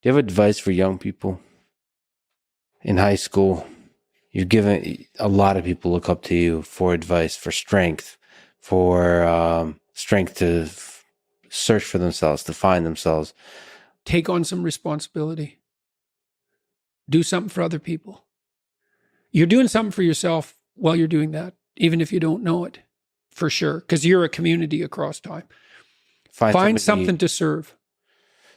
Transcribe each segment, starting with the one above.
Do you have advice for young people in high school? You've given a lot of people look up to you for advice, for strength to search for themselves, to find themselves. Take on some responsibility. Do something for other people. You're doing something for yourself while you're doing that, even if you don't know it, for sure, because you're a community across time. Find something to serve.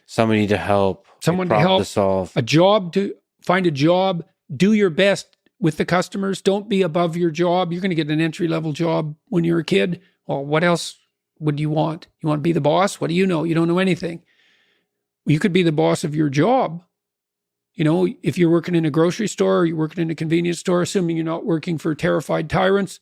Somebody to help. Someone to help. To solve. Find a job. Do your best with the customers. Don't be above your job. You're going to get an entry-level job when you're a kid. Well, what else would you want? You want to be the boss? What do you know? You don't know anything. You could be the boss of your job. You know, if you're working in a grocery store, or you're working in a convenience store, assuming you're not working for terrified tyrants,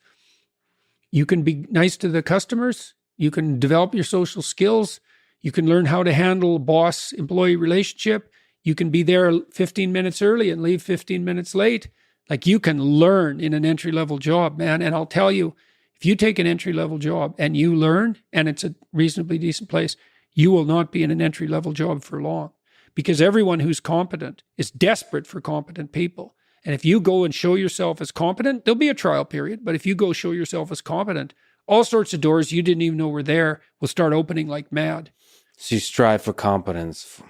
you can be nice to the customers. You can develop your social skills. You can learn how to handle a boss-employee relationship. You can be there 15 minutes early and leave 15 minutes late. Like, you can learn in an entry-level job, man. And I'll tell you, if you take an entry-level job and you learn, and it's a reasonably decent place, you will not be in an entry-level job for long, because everyone who's competent is desperate for competent people. And if you go and show yourself as competent, there'll be a trial period. But if you go show yourself as competent, all sorts of doors you didn't even know were there will start opening like mad. So you strive for competence,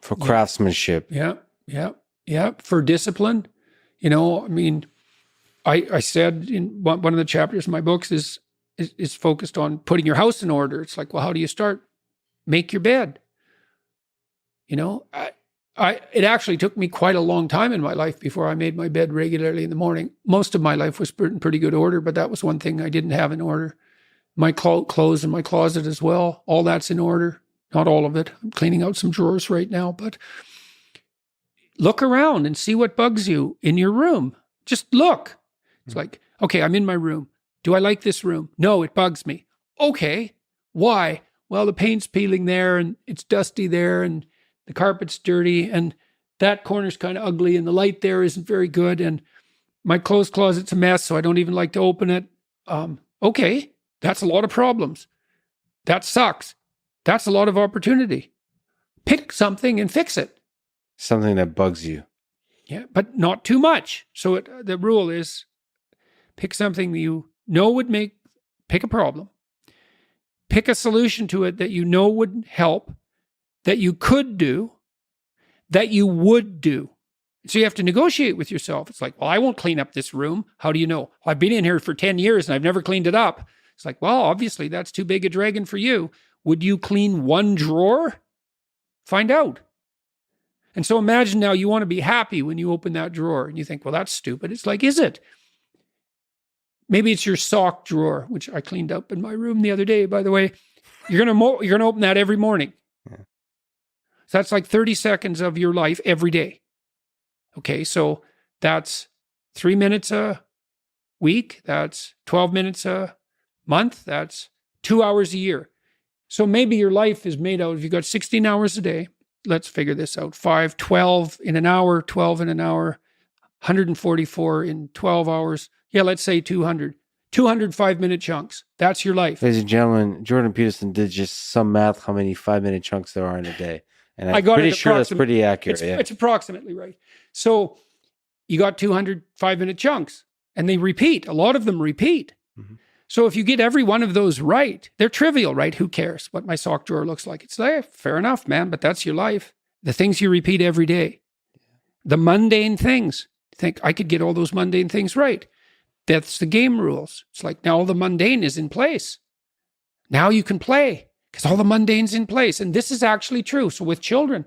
for craftsmanship. Yeah. For discipline. You know, I mean, I said in one of the chapters of my books is focused on putting your house in order. It's like, well, how do you start? Make your bed. You know, it actually took me quite a long time in my life before I made my bed regularly in the morning. Most of my life was in pretty good order, but that was one thing I didn't have in order. My clothes in my closet as well, all that's in order. Not all of it. I'm cleaning out some drawers right now, but look around and see what bugs you in your room. Just look. It's like, okay, I'm in my room. Do I like this room? No, it bugs me. Okay, why? Well, the paint's peeling there, and it's dusty there, and the carpet's dirty, and that corner's kind of ugly, and the light there isn't very good, and my clothes closet's a mess, so I don't even like to open it. Okay, that's a lot of problems. That sucks. That's a lot of opportunity. Pick something and fix it. Something that bugs you. Yeah, but not too much. So the rule is pick something that you know would pick a problem. Pick a solution to it that you know would help, that you could do, that you would do. So you have to negotiate with yourself. It's like, well, I won't clean up this room. How do you know? Well, I've been in here for 10 years and I've never cleaned it up. It's like, well, obviously that's too big a dragon for you. Would you clean one drawer? Find out. And so imagine now you want to be happy when you open that drawer and you think, well, that's stupid. It's like, is it? Maybe it's your sock drawer, which I cleaned up in my room the other day, by the way. You're gonna open that every morning. Yeah. So that's like 30 seconds of your life every day. Okay, so that's 3 minutes a week. That's 12 minutes a month. That's 2 hours a year. So maybe your life is made out of, you've got 16 hours a day. Let's figure this out. 12 in an hour, 12 in an hour, 144 in 12 hours. Yeah, let's say 200. 200 5-minute chunks. That's your life. Ladies and gentlemen, Jordan Peterson did just some math how many 5-minute chunks there are in a day. And I'm pretty sure that's pretty accurate. It's approximately right. So you got 200 5-minute chunks and they repeat. A lot of them repeat. Mm-hmm. So if you get every one of those right, they're trivial, right? Who cares what my sock drawer looks like? It's like, fair enough, man, but that's your life. The things you repeat every day. The mundane things. Think, I could get all those mundane things right. That's the game rules. It's like, now all the mundane is in place. Now you can play because all the mundane's in place. And this is actually true. So with children,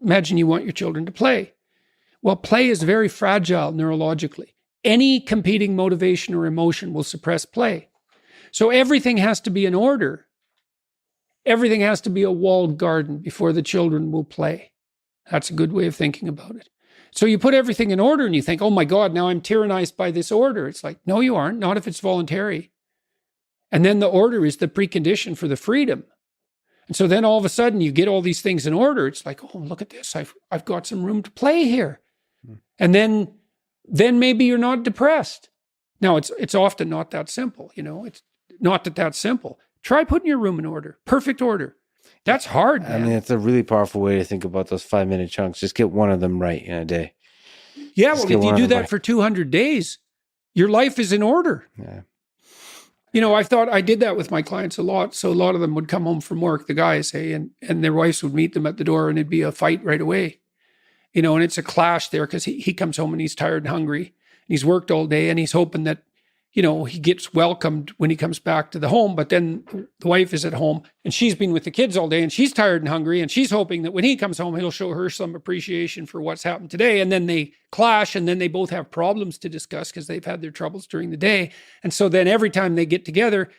imagine you want your children to play. Well, play is very fragile neurologically. Any competing motivation or emotion will suppress play. So everything has to be in order. Everything has to be a walled garden before the children will play. That's a good way of thinking about it. So you put everything in order and you think, oh my God, now I'm tyrannized by this order. It's like, no, you aren't, not if it's voluntary. And then the order is the precondition for the freedom. And so then all of a sudden you get all these things in order. It's like, oh, look at this. I've got some room to play here. And then maybe you're not depressed. Now, it's often not that simple, you know. It's not that simple. Try putting your room in order, perfect order. That's hard, I man. mean, it's a really powerful way to think about those 5-minute chunks. Just get one of them right in a day. Yeah, Just well, get if one you of do them that right. for 200 days, your life is in order. Yeah. You know, I thought I did that with my clients a lot. So a lot of them would come home from work, the guys, say, and their wives would meet them at the door and it'd be a fight right away. You know, and it's a clash there because he comes home and he's tired and hungry. And he's worked all day and he's hoping that, you know, he gets welcomed when he comes back to the home. But then the wife is at home and she's been with the kids all day and she's tired and hungry. And she's hoping that when he comes home, he'll show her some appreciation for what's happened today. And then they clash and then they both have problems to discuss because they've had their troubles during the day. And so then every time they get together,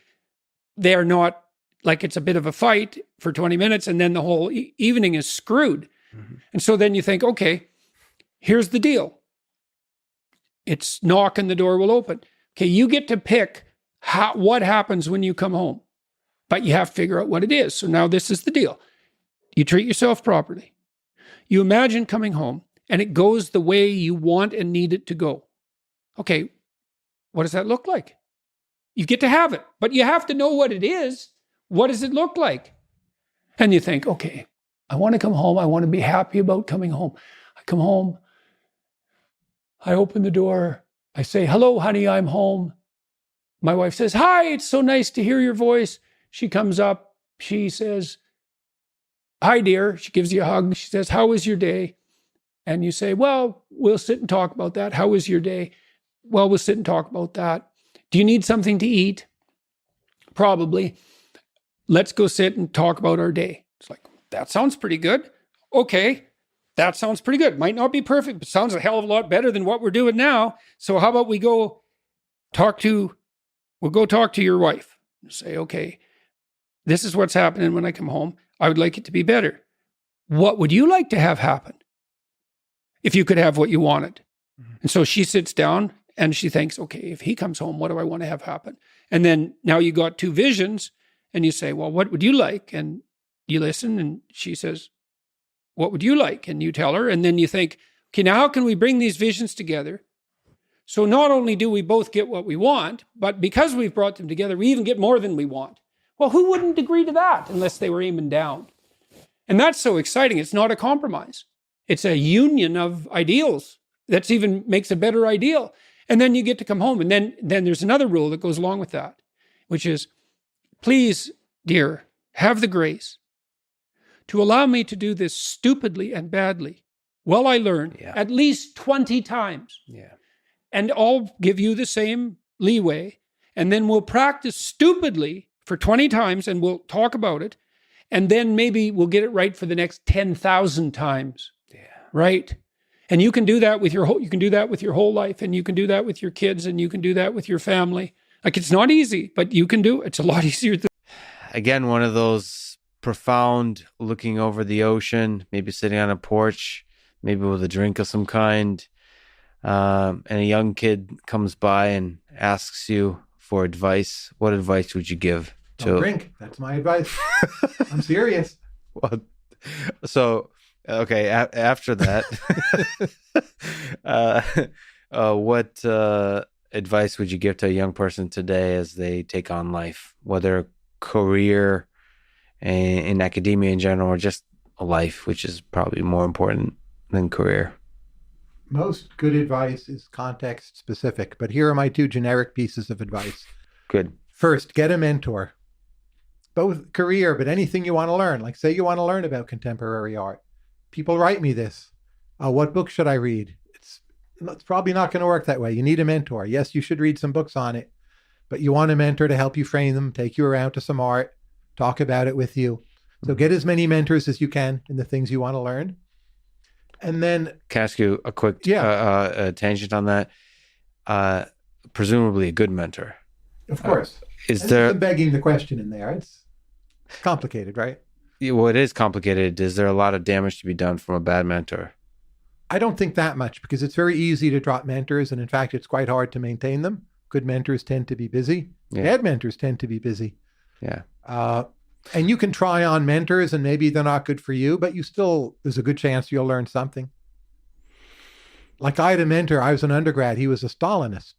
they are not like it's a bit of a fight for 20 minutes and then the whole evening is screwed. Mm-hmm. And so then you think, okay, here's the deal. It's knock and the door will open. Okay, you get to pick what happens when you come home, but you have to figure out what it is. So now this is the deal. You treat yourself properly. You imagine coming home and it goes the way you want and need it to go. Okay, what does that look like? You get to have it, but you have to know what it is. What does it look like? And you think, okay, I want to come home. I want to be happy about coming home. I come home. I open the door. I say, hello, honey, I'm home. My wife says, hi, it's so nice to hear your voice. She comes up. She says, hi, dear. She gives you a hug. She says, how was your day? And you say, well, we'll sit and talk about that. How was your day? Well, we'll sit and talk about that. Do you need something to eat? Probably. Let's go sit and talk about our day. It's like, that sounds pretty good. Okay. That sounds pretty good. Might not be perfect, but sounds a hell of a lot better than what we're doing now. So how about we'll go talk to your wife. Say, okay, this is what's happening when I come home. I would like it to be better. What would you like to have happen if you could have what you wanted? Mm-hmm. And so she sits down and she thinks, okay, if he comes home, what do I want to have happen? And then now you got two visions and you say, well, what would you like? And you listen and she says, what would you like? And you tell her, and then you think, okay, now how can we bring these visions together? So not only do we both get what we want, but because we've brought them together, we even get more than we want. Well, who wouldn't agree to that unless they were aiming down? And that's so exciting. It's not a compromise. It's a union of ideals. That's even makes a better ideal. And then you get to come home. And then there's another rule that goes along with that, which is, please, dear, have the grace to allow me to do this stupidly and badly while I learn at least 20 times. Yeah. And I'll give you the same leeway. And then we'll practice stupidly for 20 times and we'll talk about it. And then maybe we'll get it right for the next 10,000 times. Yeah. Right? And you can do that with your whole life, and you can do that with your kids, and you can do that with your family. Like, it's not easy, but you can do it. It's a lot easier than. Again, one of those profound, looking over the ocean, maybe sitting on a porch, maybe with a drink of some kind, and a young kid comes by and asks you for advice. What advice would you give to? Don't drink. That's my advice. I'm serious. Well, so okay. After that, what advice would you give to a young person today as they take on life, whether career in academia in general, or just a life, which is probably more important than career? Most good advice is context specific, but here are my two generic pieces of advice. Good. First, get a mentor. Both career, but anything you want to learn. Like, say you want to learn about contemporary art. People write me this. What book should I read? It's probably not going to work that way. You need a mentor. Yes, you should read some books on it, but you want a mentor to help you frame them, take you around to some art, talk about it with you. So get as many mentors as you can in the things you want to learn. And then, can I ask you a quick tangent on that? Presumably a good mentor. Of course. Is there begging the question in there? It's complicated, right? Well, it is complicated. Is there a lot of damage to be done from a bad mentor? I don't think that much, because it's very easy to drop mentors. And in fact, it's quite hard to maintain them. Good mentors tend to be busy. Yeah. Bad mentors tend to be busy. Yeah. And you can try on mentors and maybe they're not good for you, but there's a good chance you'll learn something. Like, I had a mentor, I was an undergrad, he was a Stalinist.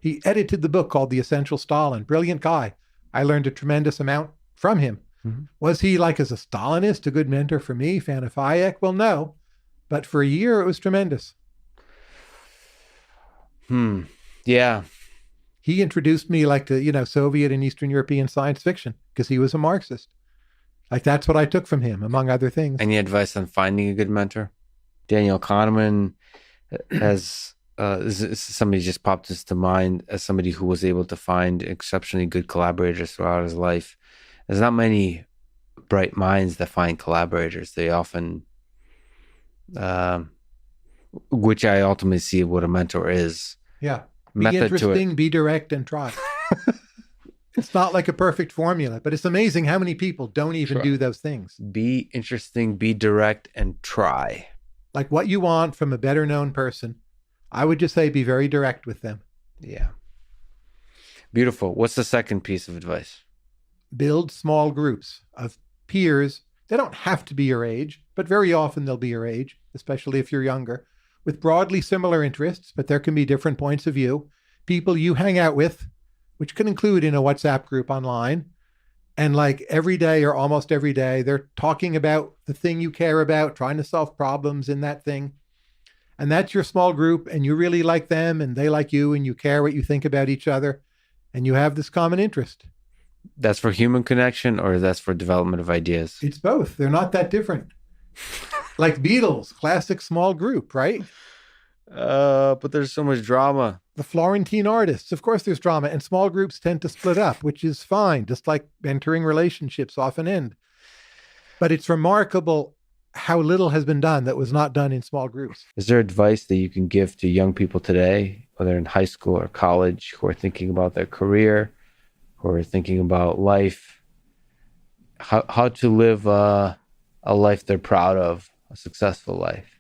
He edited the book called The Essential Stalin. Brilliant guy. I learned a tremendous amount from him. Mhm. Was he, like, as a Stalinist, a good mentor for me, fan of Hayek? Well, no. But for a year, it was tremendous. Yeah. He introduced me, like, to, Soviet and Eastern European science fiction because he was a Marxist. Like, that's what I took from him, among other things. Any advice on finding a good mentor? Daniel Kahneman has somebody just popped into mind as somebody who was able to find exceptionally good collaborators throughout his life. There's not many bright minds that find collaborators. They often, which I ultimately see what a mentor is. Yeah. Be Method interesting, be direct, and try. It's not like a perfect formula, but it's amazing how many people don't even do those things. Be interesting, be direct, and try. Like, what you want from a better known person, I would just say be very direct with them. Yeah. Beautiful. What's the second piece of advice? Build small groups of peers. They don't have to be your age, but very often they'll be your age, especially if you're younger, with broadly similar interests, but there can be different points of view. People you hang out with, which can include in a WhatsApp group online. And like every day or almost every day, they're talking about the thing you care about, trying to solve problems in that thing. And that's your small group, and you really like them and they like you, and you care what you think about each other, and you have this common interest. That's for human connection, or that's for development of ideas? It's both. They're not that different. Like Beatles, classic small group, right? But there's so much drama. The Florentine artists, of course there's drama, and small groups tend to split up, which is fine, just like entering relationships often end. But it's remarkable how little has been done that was not done in small groups. Is there advice that you can give to young people today, whether in high school or college, who are thinking about their career, who are thinking about life, how to live a life they're proud of, a successful life?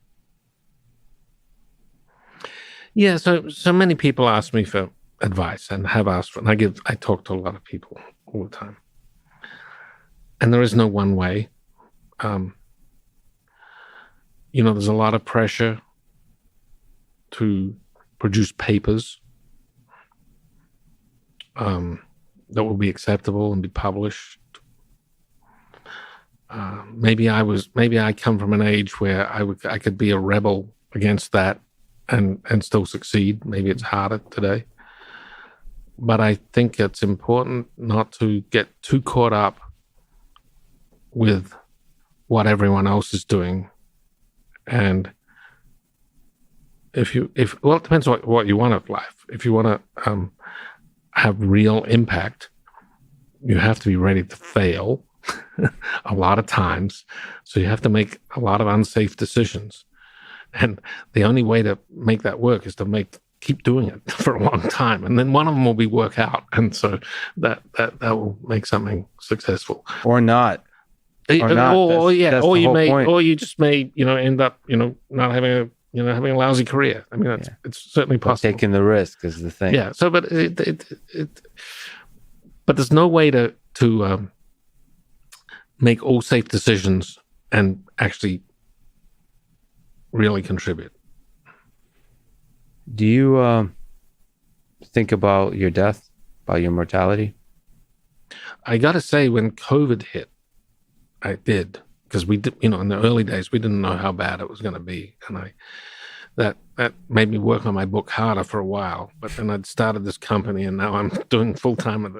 Yeah, so many people ask me for advice and have asked for, and I talk to a lot of people all the time. And there is no one way. There's a lot of pressure to produce papers that will be acceptable and be published. Maybe I come from an age where I could be a rebel against that and still succeed. Maybe it's harder today. But I think it's important not to get too caught up with what everyone else is doing. And it depends what you want of life. If you want to have real impact, you have to be ready to fail a lot of times. So you have to make a lot of unsafe decisions. And the only way to make that work is to keep doing it for a long time. And then one of them will work out. And so that will make something successful. Or not. Or you point. just may, end up, not having having a lousy career. I mean, it's certainly possible. Taking the risk is the thing. Yeah. So, but but there's no way to make all safe decisions and actually really contribute. Do you think about your death, about your mortality? I got to say, when COVID hit, I did, because we did, in the early days, we didn't know how bad it was going to be, and that made me work on my book harder for a while. But then I'd started this company, and now I'm doing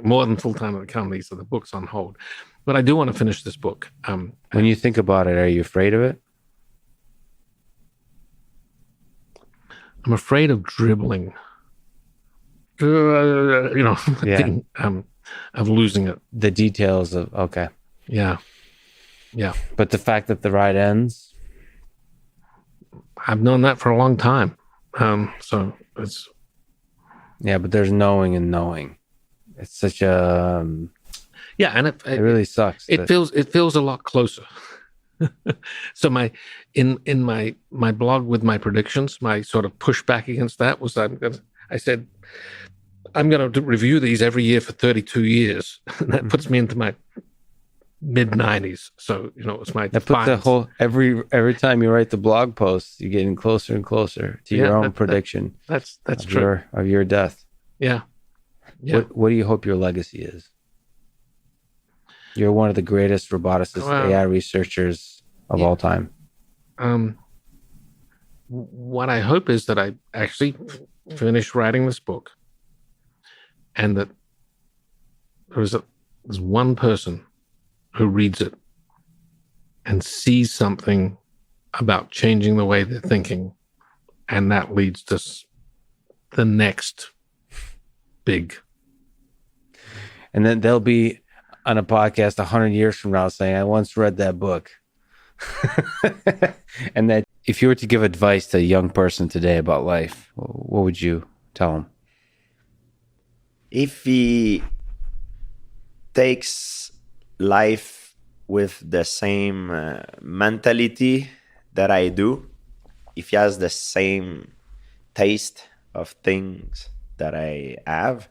more than full time at the company, so the book's on hold. But I do want to finish this book. When you think about it, are you afraid of it? I'm afraid of dribbling. Of losing it. The details of, okay. Yeah. But the fact that the ride ends? I've known that for a long time. So it's... Yeah, but there's knowing and knowing. It's such a... Yeah, and it really sucks. It feels a lot closer. So my blog with my predictions, my sort of pushback against that was I said I'm going to review these every year for 32 years. And that puts me into my mid-90s. So it's my that puts the whole every time you write the blog post, you're getting closer and closer to your own prediction. That's true of your death. Yeah. What do you hope your legacy is? You're one of the greatest roboticists, AI researchers of all time. What I hope is that I actually finish writing this book, and that there's one person who reads it and sees something about changing the way they're thinking, and that leads to the next big. And then they'll be on a podcast 100 years from now saying, I once read that book. And that if you were to give advice to a young person today about life, what would you tell them? If he takes life with the same mentality that I do, if he has the same taste of things that I have,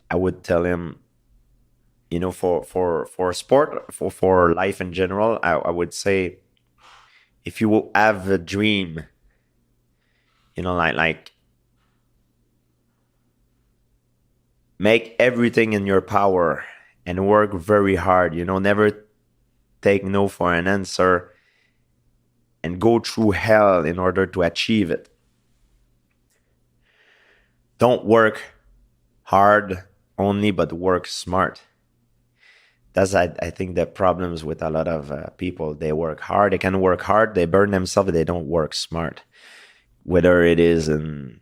I would tell him, you know, for sport, for life in general, I would say, if you have a dream, you know, like make everything in your power and work very hard, you know, never take no for an answer, and go through hell in order to achieve it. Don't work hard only, but work smart. That's, I think, the problems with a lot of people. They work hard. They can work hard. They burn themselves, but they don't work smart. Whether it is in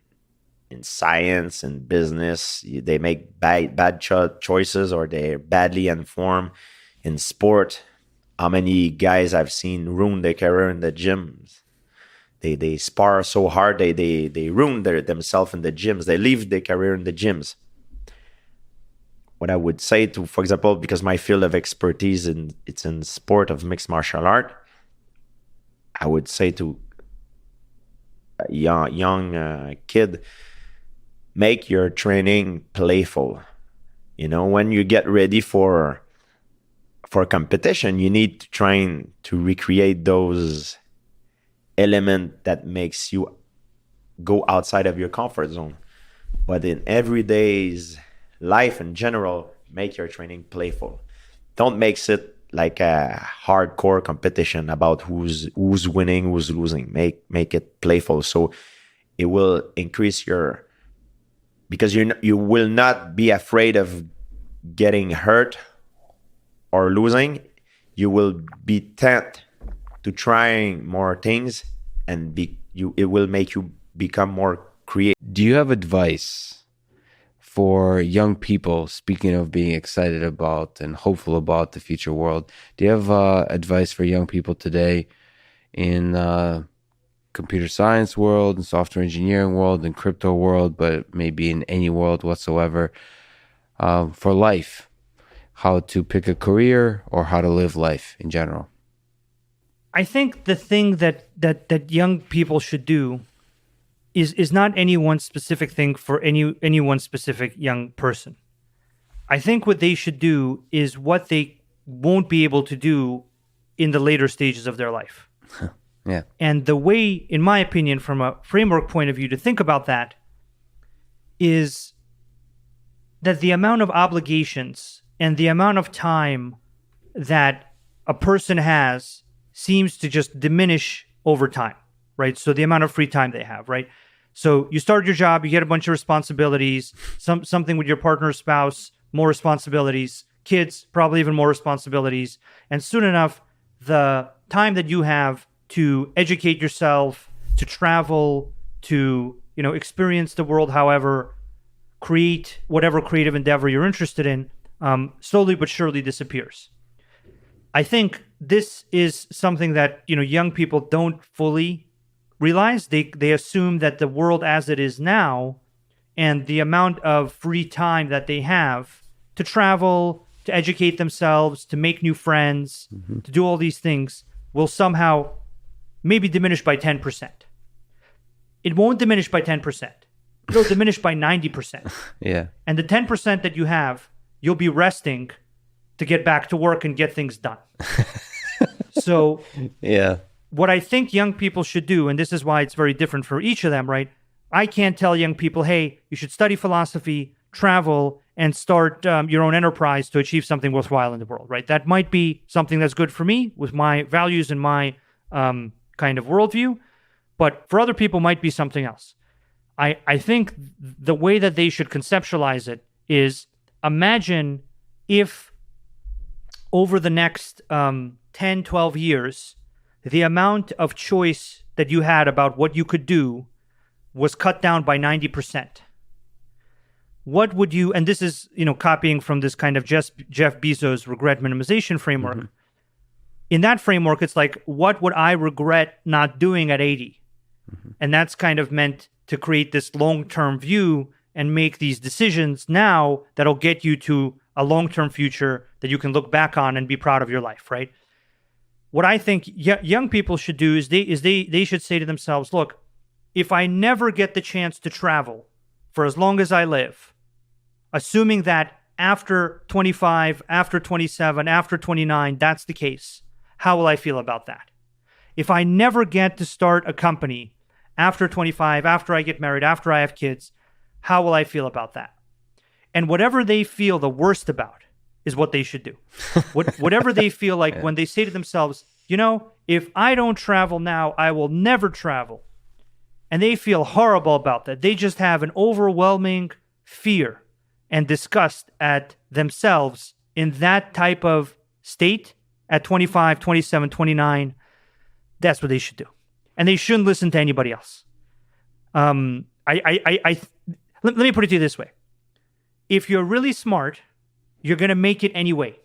science and business, they make bad choices, or they're badly informed. In sport, how many guys I've seen ruin their career in the gyms? They spar so hard, they ruin themselves in the gyms. They leave their career in the gyms. What I would say to, for example, because my field of expertise it's in sport of mixed martial art, I would say to a young kid, make your training playful. You know, when you get ready for competition, you need to try to recreate those elements that makes you go outside of your comfort zone. But in everyday's life in general, make your training playful. Don't make it like a hardcore competition about who's winning, who's losing. Make it playful, so it will increase because you will not be afraid of getting hurt or losing. You will be tempted to trying more things, and it will make you become more creative. Do you have advice for young people, speaking of being excited about and hopeful about the future world? Do you have advice for young people today in computer science world, and software engineering world, and crypto world, but maybe in any world whatsoever, for life? How to pick a career, or how to live life in general? I think the thing that young people should do is not any one specific thing for any one specific young person. I think what they should do is what they won't be able to do in the later stages of their life. Yeah. And the way, in my opinion, from a framework point of view, to think about that is that the amount of obligations and the amount of time that a person has seems to just diminish over time, right? So the amount of free time they have, right? So you start your job, you get a bunch of responsibilities, something with your partner or spouse, more responsibilities, kids, probably even more responsibilities. And soon enough, the time that you have to educate yourself, to travel, to, you know, experience the world, however, create whatever creative endeavor you're interested in, slowly but surely disappears. I think this is something that, you know, young people don't fully realize. They assume that the world as it is now, and the amount of free time that they have to travel, to educate themselves, to make new friends, to do all these things, will somehow maybe diminish by 10%. It won't diminish by 10%. It'll diminish by 90%. Yeah. And the 10% that you have, you'll be resting to get back to work and get things done. So yeah, what I think young people should do, and this is why it's very different for each of them, right? I can't tell young people, hey, you should study philosophy, travel and start your own enterprise to achieve something worthwhile in the world, right? That might be something that's good for me with my values and my kind of worldview, but for other people might be something else. I think the way that they should conceptualize it is, imagine if over the next 10, 12 years, the amount of choice that you had about what you could do was cut down by 90%. What would you, and this is, copying from this kind of Jeff Bezos regret minimization framework. Mm-hmm. In that framework, it's like, what would I regret not doing at 80? Mm-hmm. And that's kind of meant to create this long-term view and make these decisions now that'll get you to a long-term future that you can look back on and be proud of your life, right? What I think young people should do is they should say to themselves, look, if I never get the chance to travel for as long as I live, assuming that after 25, after 27, after 29, that's the case, how will I feel about that? If I never get to start a company after 25, after I get married, after I have kids, how will I feel about that? And whatever they feel the worst about is what they should do. Whatever they feel like when they say to themselves, if I don't travel now, I will never travel. And they feel horrible about that. They just have an overwhelming fear and disgust at themselves in that type of state at 25, 27, 29. That's what they should do. And they shouldn't listen to anybody else. Let me put it to you this way. If you're really smart, you're going to make it anyway.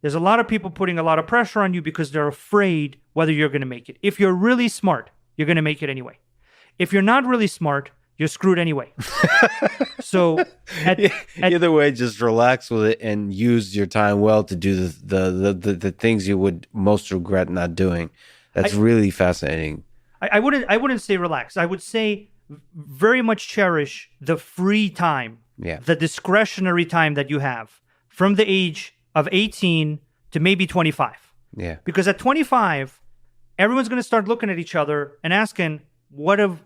There's a lot of people putting a lot of pressure on you because they're afraid whether you're going to make it. If you're really smart, you're going to make it anyway. If you're not really smart, you're screwed anyway. So either way, just relax with it and use your time well to do the things you would most regret not doing. That's really fascinating. I wouldn't say relax. I would say very much cherish the free time, the discretionary time that you have from the age of 18 to maybe 25. Yeah. Because at 25, everyone's going to start looking at each other and asking, what have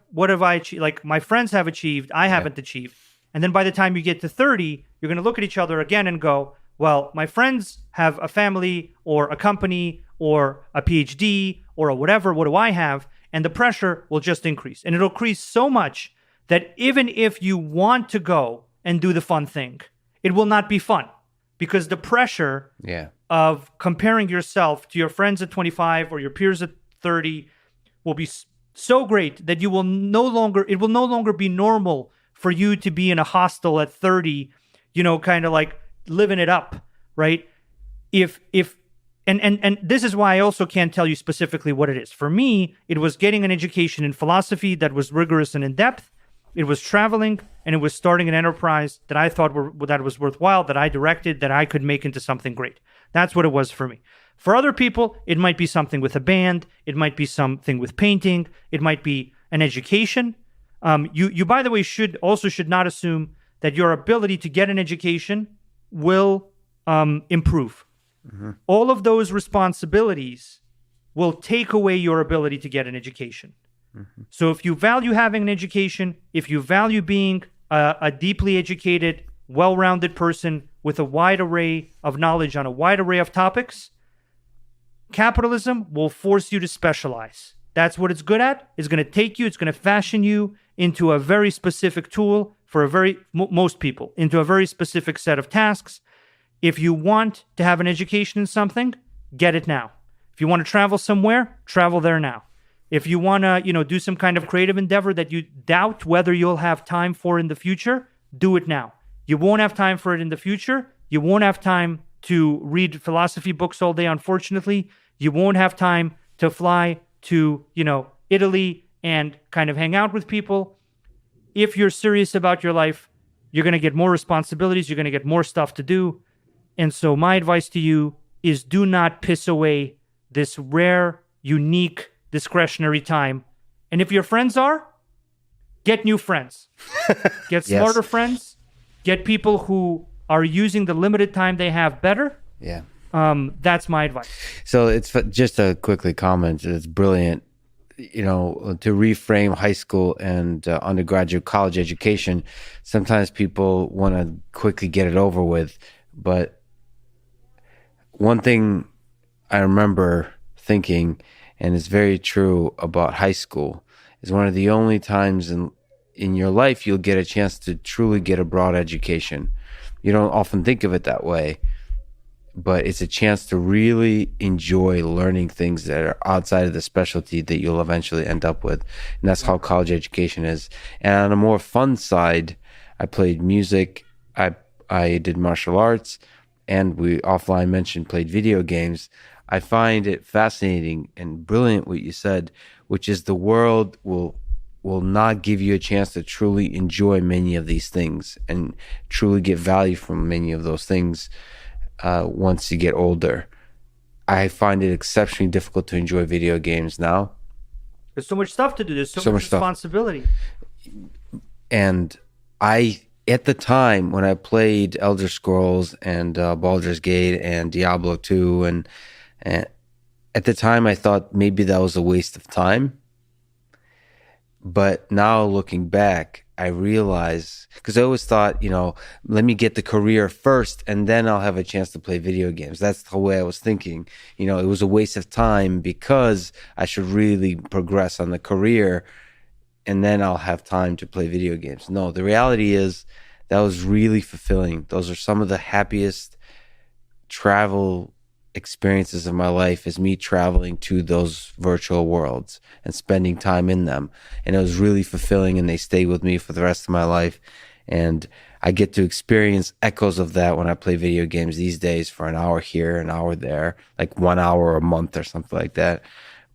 I achieved? Like, my friends have achieved, I haven't achieved. And then by the time you get to 30, you're going to look at each other again and go, well, my friends have a family or a company or a PhD or a whatever. What do I have? And the pressure will just increase. And it'll increase so much that even if you want to go and do the fun thing, it will not be fun. Because the pressure of comparing yourself to your friends at 25 or your peers at 30 will be so great that it will no longer be normal for you to be in a hostel at 30, kind of like living it up, right? And this is why I also can't tell you specifically what it is. For me, it was getting an education in philosophy that was rigorous and in depth. It was traveling, and it was starting an enterprise that I thought that was worthwhile, that I directed, that I could make into something great. That's what it was for me. For other people, it might be something with a band. It might be something with painting. It might be an education. You by the way, should not assume that your ability to get an education will improve. Mm-hmm. All of those responsibilities will take away your ability to get an education. Mm-hmm. So if you value having an education, if you value being a deeply educated, well-rounded person with a wide array of knowledge on a wide array of topics, capitalism will force you to specialize. That's what it's good at. It's going to take you, it's going to fashion you into a very specific tool for most people, into a very specific set of tasks. If you want to have an education in something, get it now. If you want to travel somewhere, travel there now. If you want to, do some kind of creative endeavor that you doubt whether you'll have time for in the future, do it now. You won't have time for it in the future. You won't have time to read philosophy books all day, unfortunately. You won't have time to fly to, Italy and kind of hang out with people. If you're serious about your life, you're going to get more responsibilities. You're going to get more stuff to do. And so my advice to you is do not piss away this rare, unique, discretionary time. And if your friends are, get new friends. Get smarter friends. Get people who are using the limited time they have better. Yeah. That's my advice. So it's just to quickly comment. It's brilliant. to reframe high school and undergraduate college education, sometimes people want to quickly get it over with. But one thing I remember thinking, and it's very true about high school, is one of the only times in your life you'll get a chance to truly get a broad education. You don't often think of it that way, but it's a chance to really enjoy learning things that are outside of the specialty that you'll eventually end up with. And that's how college education is. And on a more fun side, I played music, I did martial arts, and we offline mentioned played video games. I find it fascinating and brilliant what you said, which is the world will not give you a chance to truly enjoy many of these things and truly get value from many of those things once you get older. I find it exceptionally difficult to enjoy video games now. There's so much stuff to do. There's so much responsibility. And at the time when I played Elder Scrolls and Baldur's Gate and Diablo 2, and at the time I thought maybe that was a waste of time. But now looking back, I realize, because I always thought, let me get the career first and then I'll have a chance to play video games. That's the way I was thinking. It was a waste of time because I should really progress on the career and then I'll have time to play video games. No, the reality is that was really fulfilling. Those are some of the happiest travel experiences of my life, is me traveling to those virtual worlds and spending time in them. And it was really fulfilling, and they stay with me for the rest of my life. And I get to experience echoes of that when I play video games these days for an hour here, an hour there, like 1 hour a month or something like that.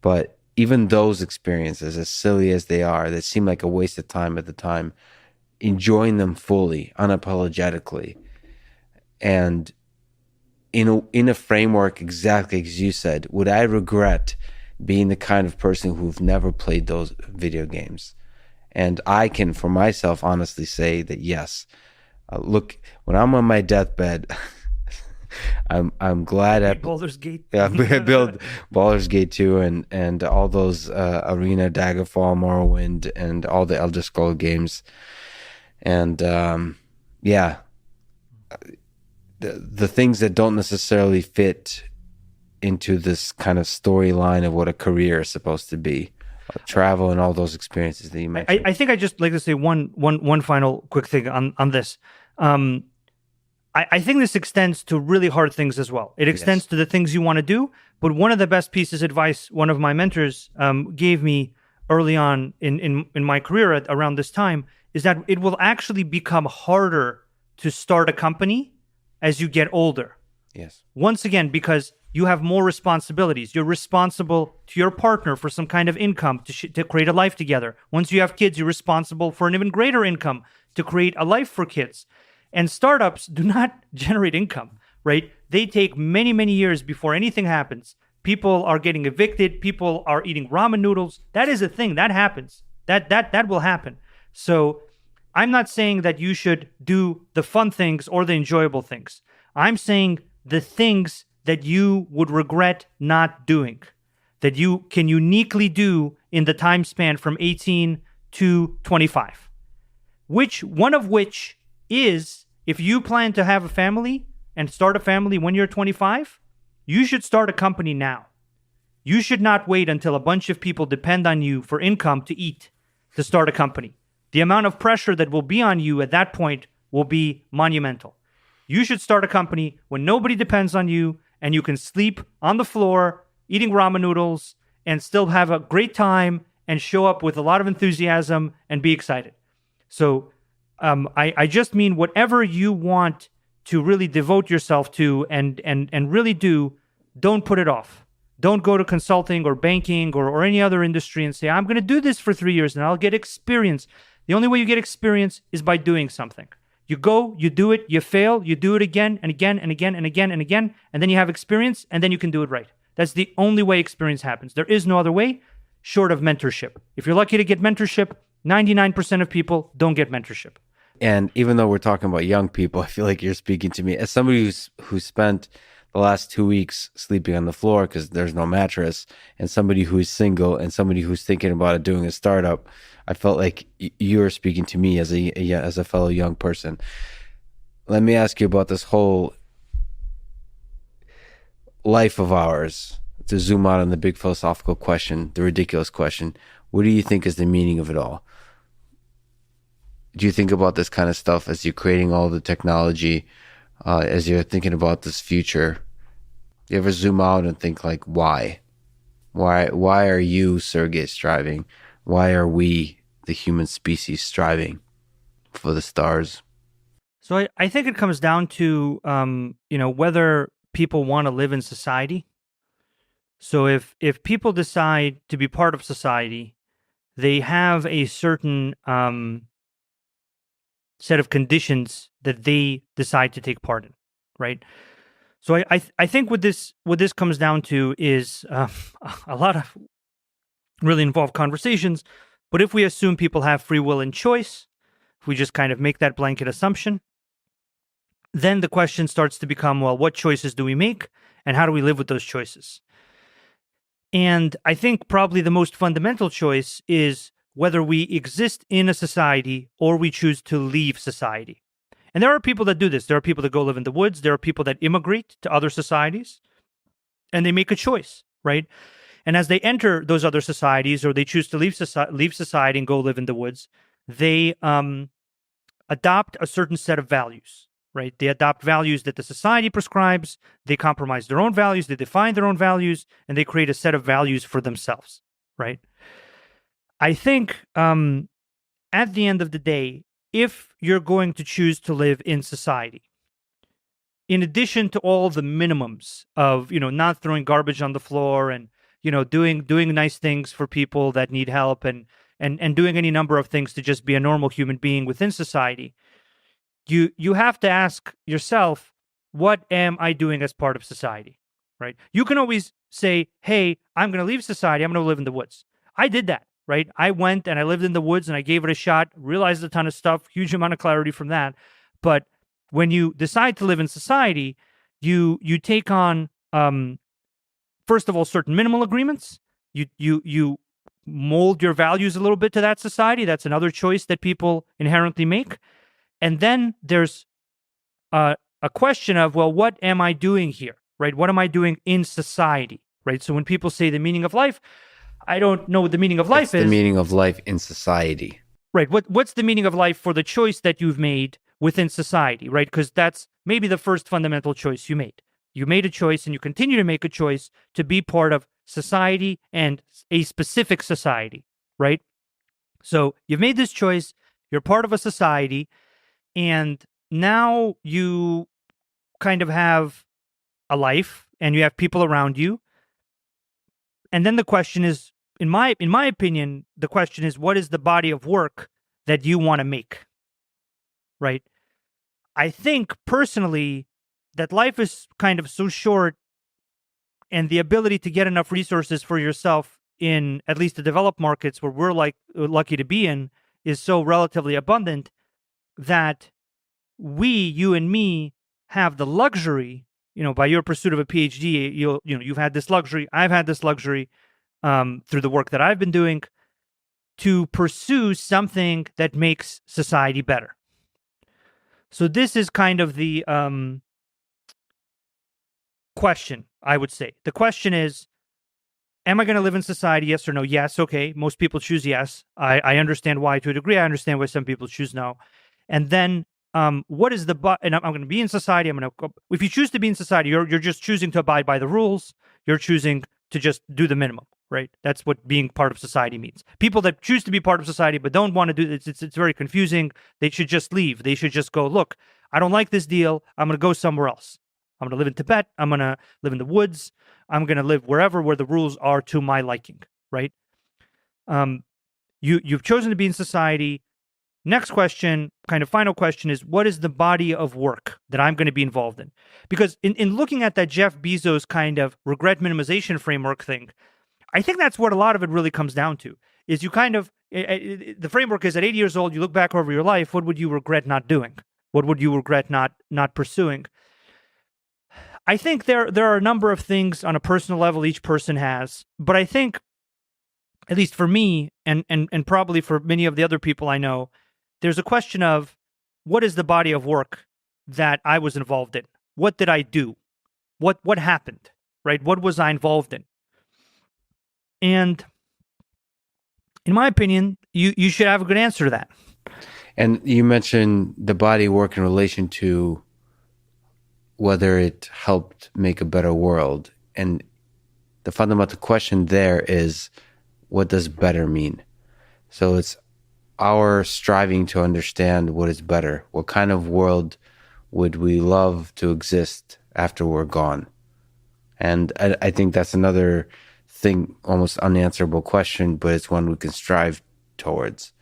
But even those experiences, as silly as they are, that seem like a waste of time at the time, enjoying them fully, unapologetically, and in a framework exactly as you said, would I regret being the kind of person who've never played those video games? And I can, for myself, honestly say that yes. Look, when I'm on my deathbed, I'm glad I Baldur's Gate. I built Baldur's Gate 2 and all those Arena, Daggerfall, Morrowind, and all the Elder Scrolls games, and the things that don't necessarily fit into this kind of storyline of what a career is supposed to be, travel and all those experiences that you mentioned. I think I just like to say one final quick thing on this. I think this extends to really hard things as well. It extends to the things you want to do. But one of the best pieces of advice one of my mentors gave me early on in my career around this time is that it will actually become harder to start a company as you get older. Yes. Once again, because you have more responsibilities. You're responsible to your partner for some kind of income to create a life together. Once you have kids, you're responsible for an even greater income to create a life for kids. And startups do not generate income, right? They take many, many years before anything happens. People are getting evicted. People are eating ramen noodles. That is a thing. That happens. That will happen. So I'm not saying that you should do the fun things or the enjoyable things. I'm saying the things that you would regret not doing, that you can uniquely do in the time span from 18 to 25. One of which is, if you plan to have a family and start a family when you're 25, you should start a company now. You should not wait until a bunch of people depend on you for income to eat to start a company. The amount of pressure that will be on you at that point will be monumental. You should start a company when nobody depends on you and you can sleep on the floor eating ramen noodles and still have a great time and show up with a lot of enthusiasm and be excited. So I just mean whatever you want to really devote yourself to and really do, don't put it off. Don't go to consulting or banking or any other industry and say, I'm going to do this for 3 years and I'll get experience. The only way you get experience is by doing something. You go, you do it, you fail, you do it again and again and again and again and again, and then you have experience, and then you can do it right. That's the only way experience happens. There is no other way short of mentorship. If you're lucky to get mentorship, 99% of people don't get mentorship. And even though we're talking about young people, I feel like you're speaking to me as somebody who spent the last 2 weeks sleeping on the floor because there's no mattress, and somebody who's single and somebody who's thinking about doing a startup, I felt like you were speaking to me as a fellow young person. Let me ask you about this whole life of ours, to zoom out on the big philosophical question, the ridiculous question. What do you think is the meaning of it all? Do you think about this kind of stuff as you're creating all the technology, as you're thinking about this future? Do you ever zoom out and think like, why? Why are you, Sergey, striving? Why are we, the human species, striving for the stars? So I think it comes down to, whether people want to live in society. So if people decide to be part of society, they have a certain set of conditions that they decide to take part in, right? So I think what this comes down to is a lot of really involved conversations. But if we assume people have free will and choice, if we just kind of make that blanket assumption, then the question starts to become, well, what choices do we make, and how do we live with those choices? And I think probably the most fundamental choice is whether we exist in a society or we choose to leave society. And there are people that do this. There are people that go live in the woods. There are people that immigrate to other societies, and they make a choice, right? And as they enter those other societies, or they choose to leave society and go live in the woods, they adopt a certain set of values, right? They adopt values that the society prescribes. They compromise their own values. They define their own values, and they create a set of values for themselves, right? I think at the end of the day, if you're going to choose to live in society, in addition to all the minimums of, not throwing garbage on the floor and, doing nice things for people that need help and doing any number of things to just be a normal human being within society, you have to ask yourself, what am I doing as part of society, right? You can always say, hey, I'm going to leave society. I'm going to live in the woods. I did that, right? I went and I lived in the woods and I gave it a shot, realized a ton of stuff, huge amount of clarity from that. But when you decide to live in society, you take on, first of all, certain minimal agreements. You mold your values a little bit to that society. That's another choice that people inherently make. And then there's a question of, well, what am I doing here, right? What am I doing in society, right? So when people say the meaning of life, I don't know what the meaning of life is. The meaning of life in society. Right. What's the meaning of life for the choice that you've made within society, right? Because that's maybe the first fundamental choice you made. You made a choice and you continue to make a choice to be part of society and a specific society, right? So you've made this choice, you're part of a society, and now you kind of have a life and you have people around you. And then the question is, in my opinion, the question is, what is the body of work that you want to make, right? I think personally that life is kind of so short, and the ability to get enough resources for yourself in at least the developed markets where we're lucky to be in is so relatively abundant that you and me have the luxury, by your pursuit of a PhD, you've had this luxury, I've had this luxury through the work that I've been doing to pursue something that makes society better. So this is kind of the question, I would say. The question is, am I going to live in society? Yes or no? Yes. Okay. Most people choose yes. I understand why to a degree. I understand why some people choose no. And then what is and I'm going to be in society. If you choose to be in society, you're just choosing to abide by the rules. You're choosing to just do the minimum, right? That's what being part of society means. People that choose to be part of society but don't want to do this, it's very confusing. They should just leave. They should just go, look, I don't like this deal. I'm going to go somewhere else. I'm going to live in Tibet. I'm going to live in the woods. I'm going to live where the rules are to my liking, right? You've chosen to be in society. Next question, kind of final question, is what is the body of work that I'm going to be involved in? Because in looking at that Jeff Bezos kind of regret minimization framework thing, I think that's what a lot of it really comes down to, is you kind of, the framework is at 80 years old, you look back over your life, what would you regret not doing? What would you regret not pursuing? I think there are a number of things on a personal level each person has, but I think, at least for me, and probably for many of the other people I know, there's a question of what is the body of work that I was involved in? What did I do? What happened? Right? What was I involved in? And in my opinion, you should have a good answer to that. And you mentioned the body of work in relation to whether it helped make a better world. And the fundamental question there is, what does better mean? So it's our striving to understand what is better. What kind of world would we love to exist after we're gone? And I think that's another thing, almost unanswerable question, but it's one we can strive towards,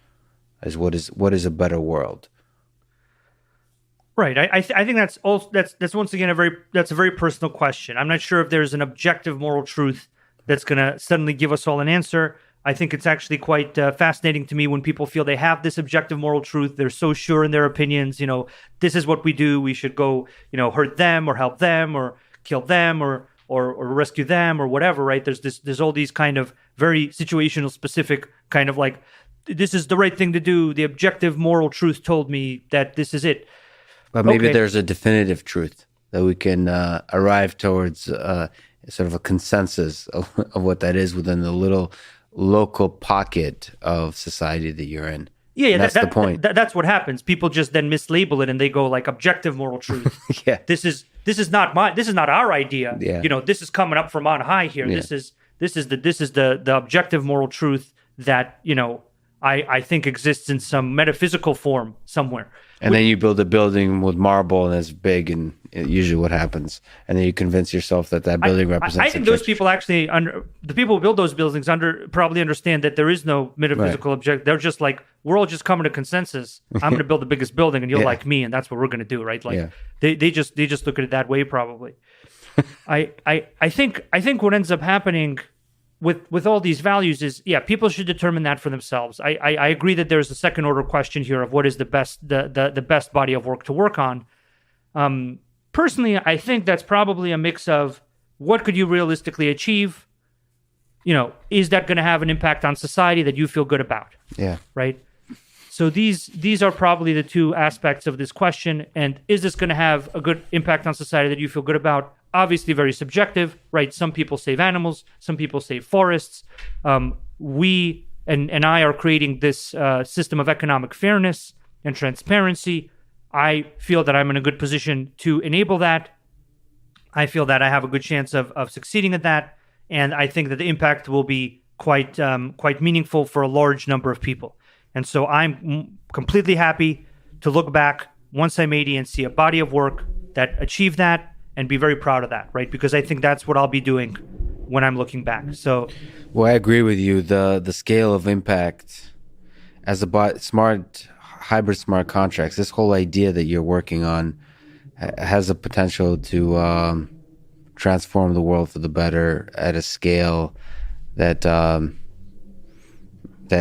is what is a better world? Right. I think that's once again a very personal question. I'm not sure if there's an objective moral truth that's going to suddenly give us all an answer. I think it's actually quite fascinating to me when people feel they have this objective moral truth. They're so sure in their opinions. This is what we do. We should go, hurt them or help them or kill them or rescue them or whatever. Right? There's all these kind of very situational specific kind of like, this is the right thing to do. The objective moral truth told me that this is it. But maybe there's a definitive truth that we can arrive towards sort of a consensus of what that is within the little local pocket of society that you're in. Yeah, that's the point. That's what happens. People just then mislabel it and they go like objective moral truth. Yeah. This is not our idea. Yeah. This is coming up from on high here. Yeah. This is the objective moral truth that, I think exists in some metaphysical form somewhere. And then you build a building with marble and it's big, and usually what happens. And then you convince yourself that building represents. I think those people actually, the people who build those buildings probably understand that there is no metaphysical object. They're just like, we're all just coming to consensus. I'm going to build the biggest building, and you'll like me, and that's what we're going to do, right? Like they just look at it that way, probably. I think what ends up happening with all these values is, people should determine that for themselves. I agree that there's a second order question here of what is the best body of work to work on. Personally, I think that's probably a mix of what could you realistically achieve? Is that going to have an impact on society that you feel good about? Yeah. Right. So these are probably the two aspects of this question. And is this going to have a good impact on society that you feel good about? Obviously very subjective, right? Some people save animals, some people save forests. We and I are creating this system of economic fairness and transparency. I feel that I'm in a good position to enable that. I feel that I have a good chance of succeeding at that. And I think that the impact will be quite meaningful for a large number of people. And so I'm completely happy to look back once I'm 80 and see a body of work that achieved that, and be very proud of that, right? Because I think that's what I'll be doing when I'm looking back. So, well, I agree with you. The scale of impact as a hybrid smart contracts, this whole idea that you're working on has the potential to transform the world for the better at a scale that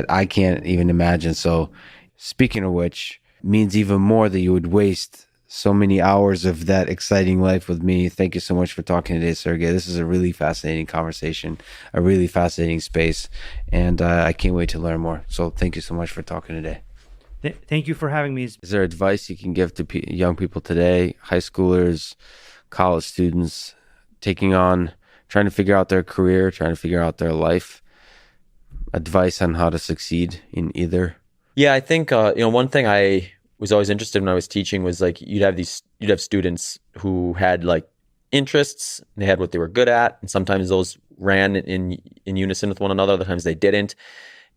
I can't even imagine. So, speaking of which, means even more that you would waste so many hours of that exciting life with me. Thank you so much for talking today, Sergey. This is a really fascinating conversation, a really fascinating space, and I can't wait to learn more. So thank you so much for talking today. Thank you for having me. Is there advice you can give to young people today, high schoolers, college students, trying to figure out their career, trying to figure out their life? Advice on how to succeed in either? Yeah, I think one thing I was always interested in when I was teaching was like you'd have students who had like interests, and they had what they were good at, and sometimes those ran in unison with one another, other times they didn't.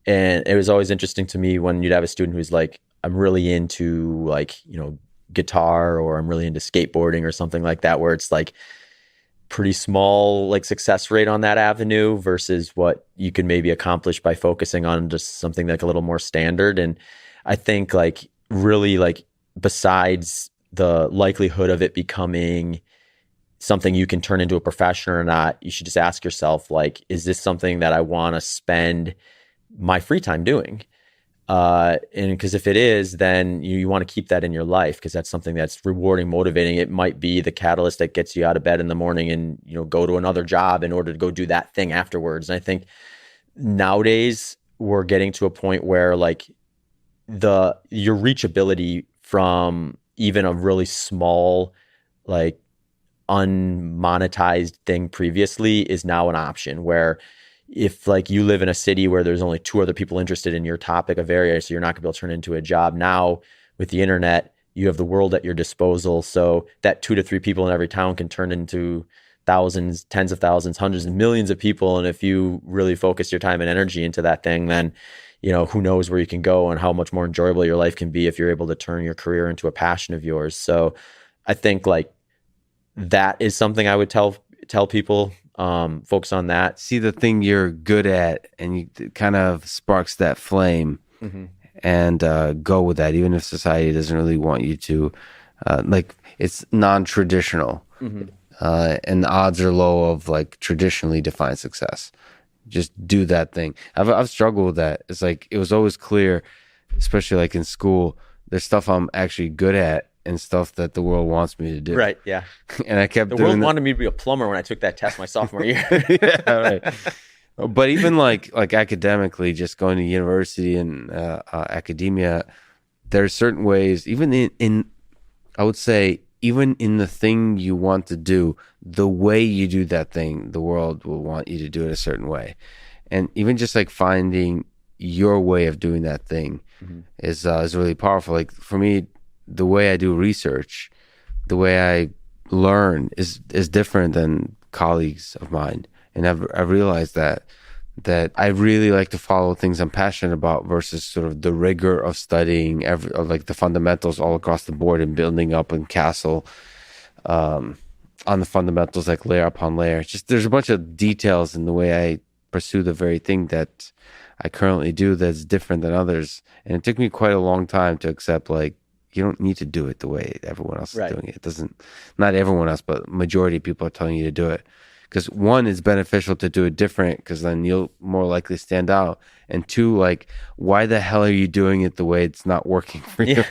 And it was always interesting to me when you'd have a student who's like, I'm really into like, guitar, or I'm really into skateboarding or something like that, where it's like pretty small like success rate on that avenue versus what you can maybe accomplish by focusing on just something like a little more standard. And I think like really like besides the likelihood of it becoming something you can turn into a profession or not, you should just ask yourself, like, is this something that I want to spend my free time doing? And because if it is, then you want to keep that in your life, because that's something that's rewarding, motivating. It might be the catalyst that gets you out of bed in the morning and, go to another job in order to go do that thing afterwards. And I think nowadays we're getting to a point where like your reachability from even a really small, like unmonetized thing previously is now an option, where if like you live in a city where there's only 2 other people interested in your topic of area, so you're not gonna be able to turn it into a job. Now with the internet, you have the world at your disposal. So that 2 to 3 people in every town can turn into thousands, tens of thousands, hundreds of millions of people. And if you really focus your time and energy into that thing, then, who knows where you can go and how much more enjoyable your life can be if you're able to turn your career into a passion of yours. So I think like that is something I would tell people. Focus on that. See the thing you're good at, and it kind of sparks that flame, and go with that, even if society doesn't really want you to. Like it's non-traditional, and the odds are low of like traditionally defined success. Just do that thing. I've struggled with that. It's like it was always clear, especially like in school, there's stuff I'm actually good at and stuff that the world wants me to do. Right. Yeah. And I kept the doing world wanted me to be a plumber when I took that test my sophomore year. Yeah, right. But even like academically, just going to university and academia, there are certain ways, even in I would say, even in the thing you want to do, the way you do that thing, the world will want you to do it a certain way. And even just like finding your way of doing that thing is really powerful. Like for me, the way I do research, the way I learn is different than colleagues of mine. And I've realized that I really like to follow things I'm passionate about versus sort of the rigor of studying like the fundamentals all across the board and building up and castle on the fundamentals, like layer upon layer. Just there's a bunch of details in the way I pursue the very thing that I currently do that's different than others. And it took me quite a long time to accept, like, you don't need to do it the way everyone else is doing it. It doesn't, not everyone else, but majority of people are telling you to do it. Because one, it's beneficial to do it different, because then you'll more likely stand out. And two, like, why the hell are you doing it the way it's not working for you?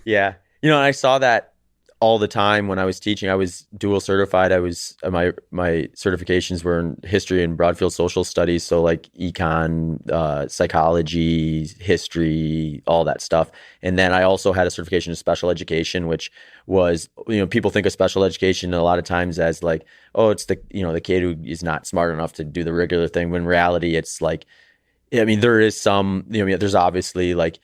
Yeah. I saw that all the time when I was teaching. I was dual certified. I was my certifications were in history and broad field social studies, so like econ, psychology, history, all that stuff. And then I also had a certification in special education, which was, people think of special education a lot of times as like, oh, it's the the kid who is not smart enough to do the regular thing, when in reality it's like, I mean, there is some, there's obviously like,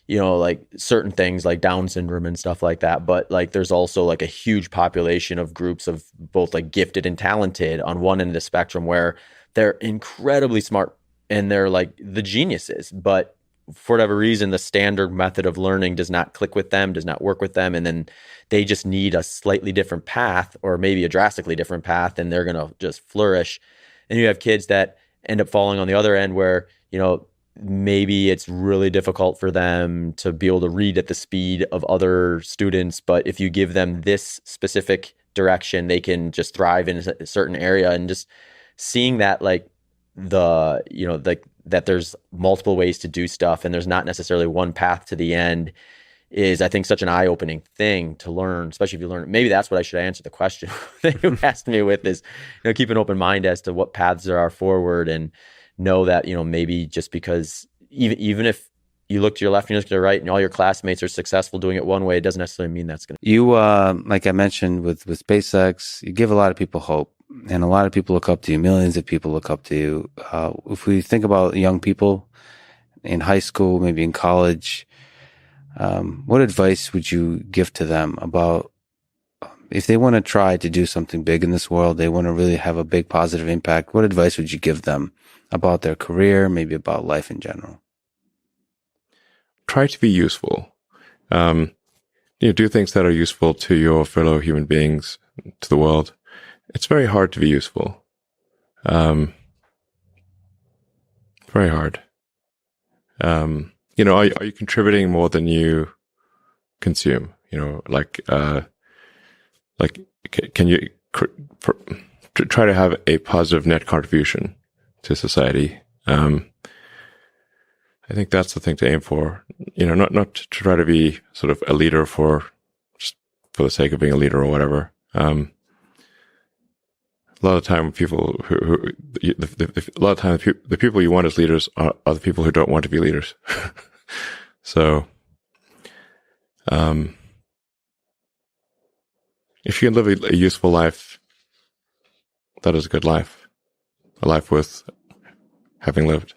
like certain things like Down syndrome and stuff like that. But like, there's also like a huge population of groups of both like gifted and talented on one end of the spectrum, where they're incredibly smart and they're like the geniuses. But for whatever reason, the standard method of learning does not click with them, does not work with them. And then they just need a slightly different path, or maybe a drastically different path, and they're going to just flourish. And you have kids that end up falling on the other end, where, maybe it's really difficult for them to be able to read at the speed of other students, but if you give them this specific direction, they can just thrive in a certain area. And just seeing that, like that there's multiple ways to do stuff, and there's not necessarily one path to the end, is, I think, such an eye-opening thing to learn, especially if you learn. Maybe that's what I should answer the question that you asked me with, is, keep an open mind as to what paths there are forward, and know that, maybe just because even if you look to your left and you look to your right and all your classmates are successful doing it one way, it doesn't necessarily mean that's going to. You, like I mentioned with SpaceX, you give a lot of people hope, and a lot of people look up to you. Millions of people look up to you. If we think about young people in high school, maybe in college, what advice would you give to them about, if they want to try to do something big in this world, they want to really have a big positive impact, what advice would you give them about their career, maybe about life in general? Try to be useful. Do things that are useful to your fellow human beings, to the world. It's very hard to be useful. Very hard. Are you contributing more than you consume? Can you try to have a positive net contribution to society? I think that's the thing to aim for. Not to try to be sort of a leader just for the sake of being a leader or whatever. A lot of the time, people the people you want as leaders are the people who don't want to be leaders. So, if you can live a useful life, that is a good life, a life worth having lived.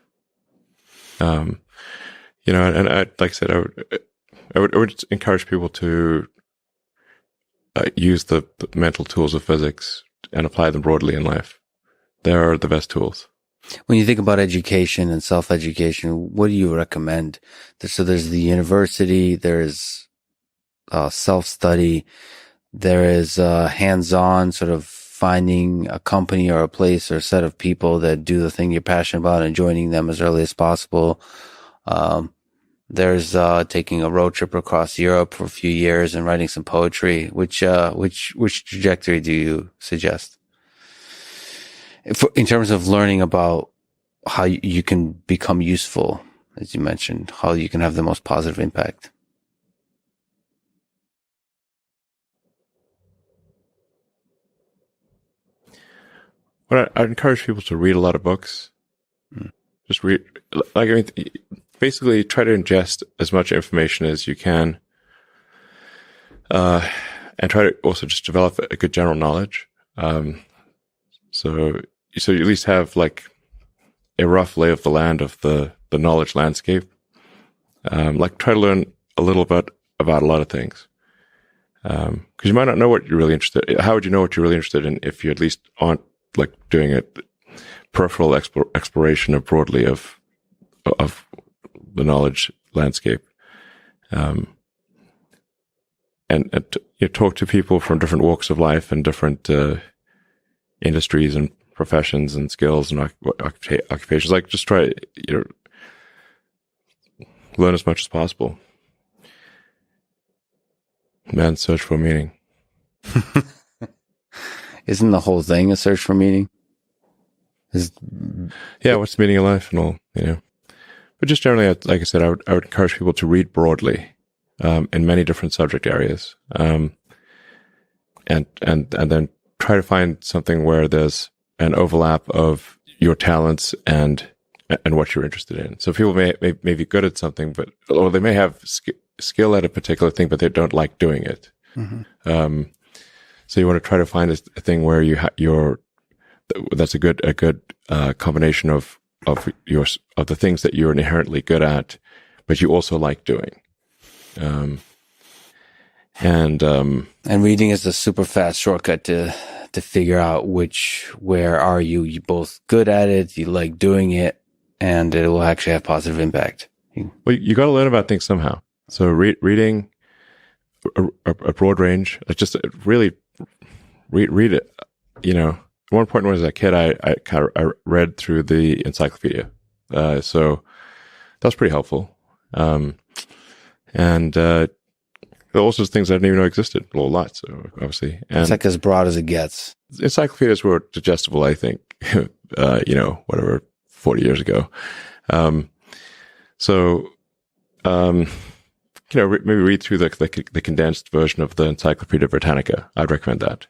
And like I said, I would encourage people to use the mental tools of physics and apply them broadly in life. They are the best tools. When you think about education and self-education, what do you recommend? So there's the university, there's self-study, there is hands-on, sort of finding a company or a place or a set of people that do the thing you're passionate about and joining them as early as possible. There's taking a road trip across Europe for a few years and writing some poetry. Which trajectory do you suggest? In terms of learning about how you can become useful, as you mentioned, how you can have the most positive impact. Well, I encourage people to read a lot of books. Just read, basically try to ingest as much information as you can, and try to also just develop a good general knowledge. So you at least have like a rough lay of the land of the knowledge landscape. Try to learn a little bit about a lot of things. Because you might not know what you're really interested in. How would you know what you're really interested in if you at least aren't like doing a peripheral exploration of broadly of the knowledge landscape? And talk to people from different walks of life and different industries and professions and skills and occupations. Like, just try learn as much as possible. Man's search for meaning. Isn't the whole thing a search for meaning? Yeah, what's the meaning of life and all, But just generally, like I said, I would encourage people to read broadly, in many different subject areas, and then try to find something where there's an overlap of your talents and what you're interested in. So people may be good at something, or they may have skill at a particular thing, but they don't like doing it. Mm-hmm. So you want to try to find a thing where that's a good combination of the things that you're inherently good at, but you also like doing. And reading is a super fast shortcut to figure out where are you both good at it, you like doing it, and it will actually have positive impact. Well, you got to learn about things somehow. So reading a broad range, just really read it. At one point when I was a kid, I read through the encyclopedia. So that was pretty helpful. And there are also things I didn't even know existed, a lot, so obviously. And it's like as broad as it gets. Encyclopedias were digestible, I think, 40 years ago. Maybe read through the condensed version of the Encyclopedia Britannica. I'd recommend that.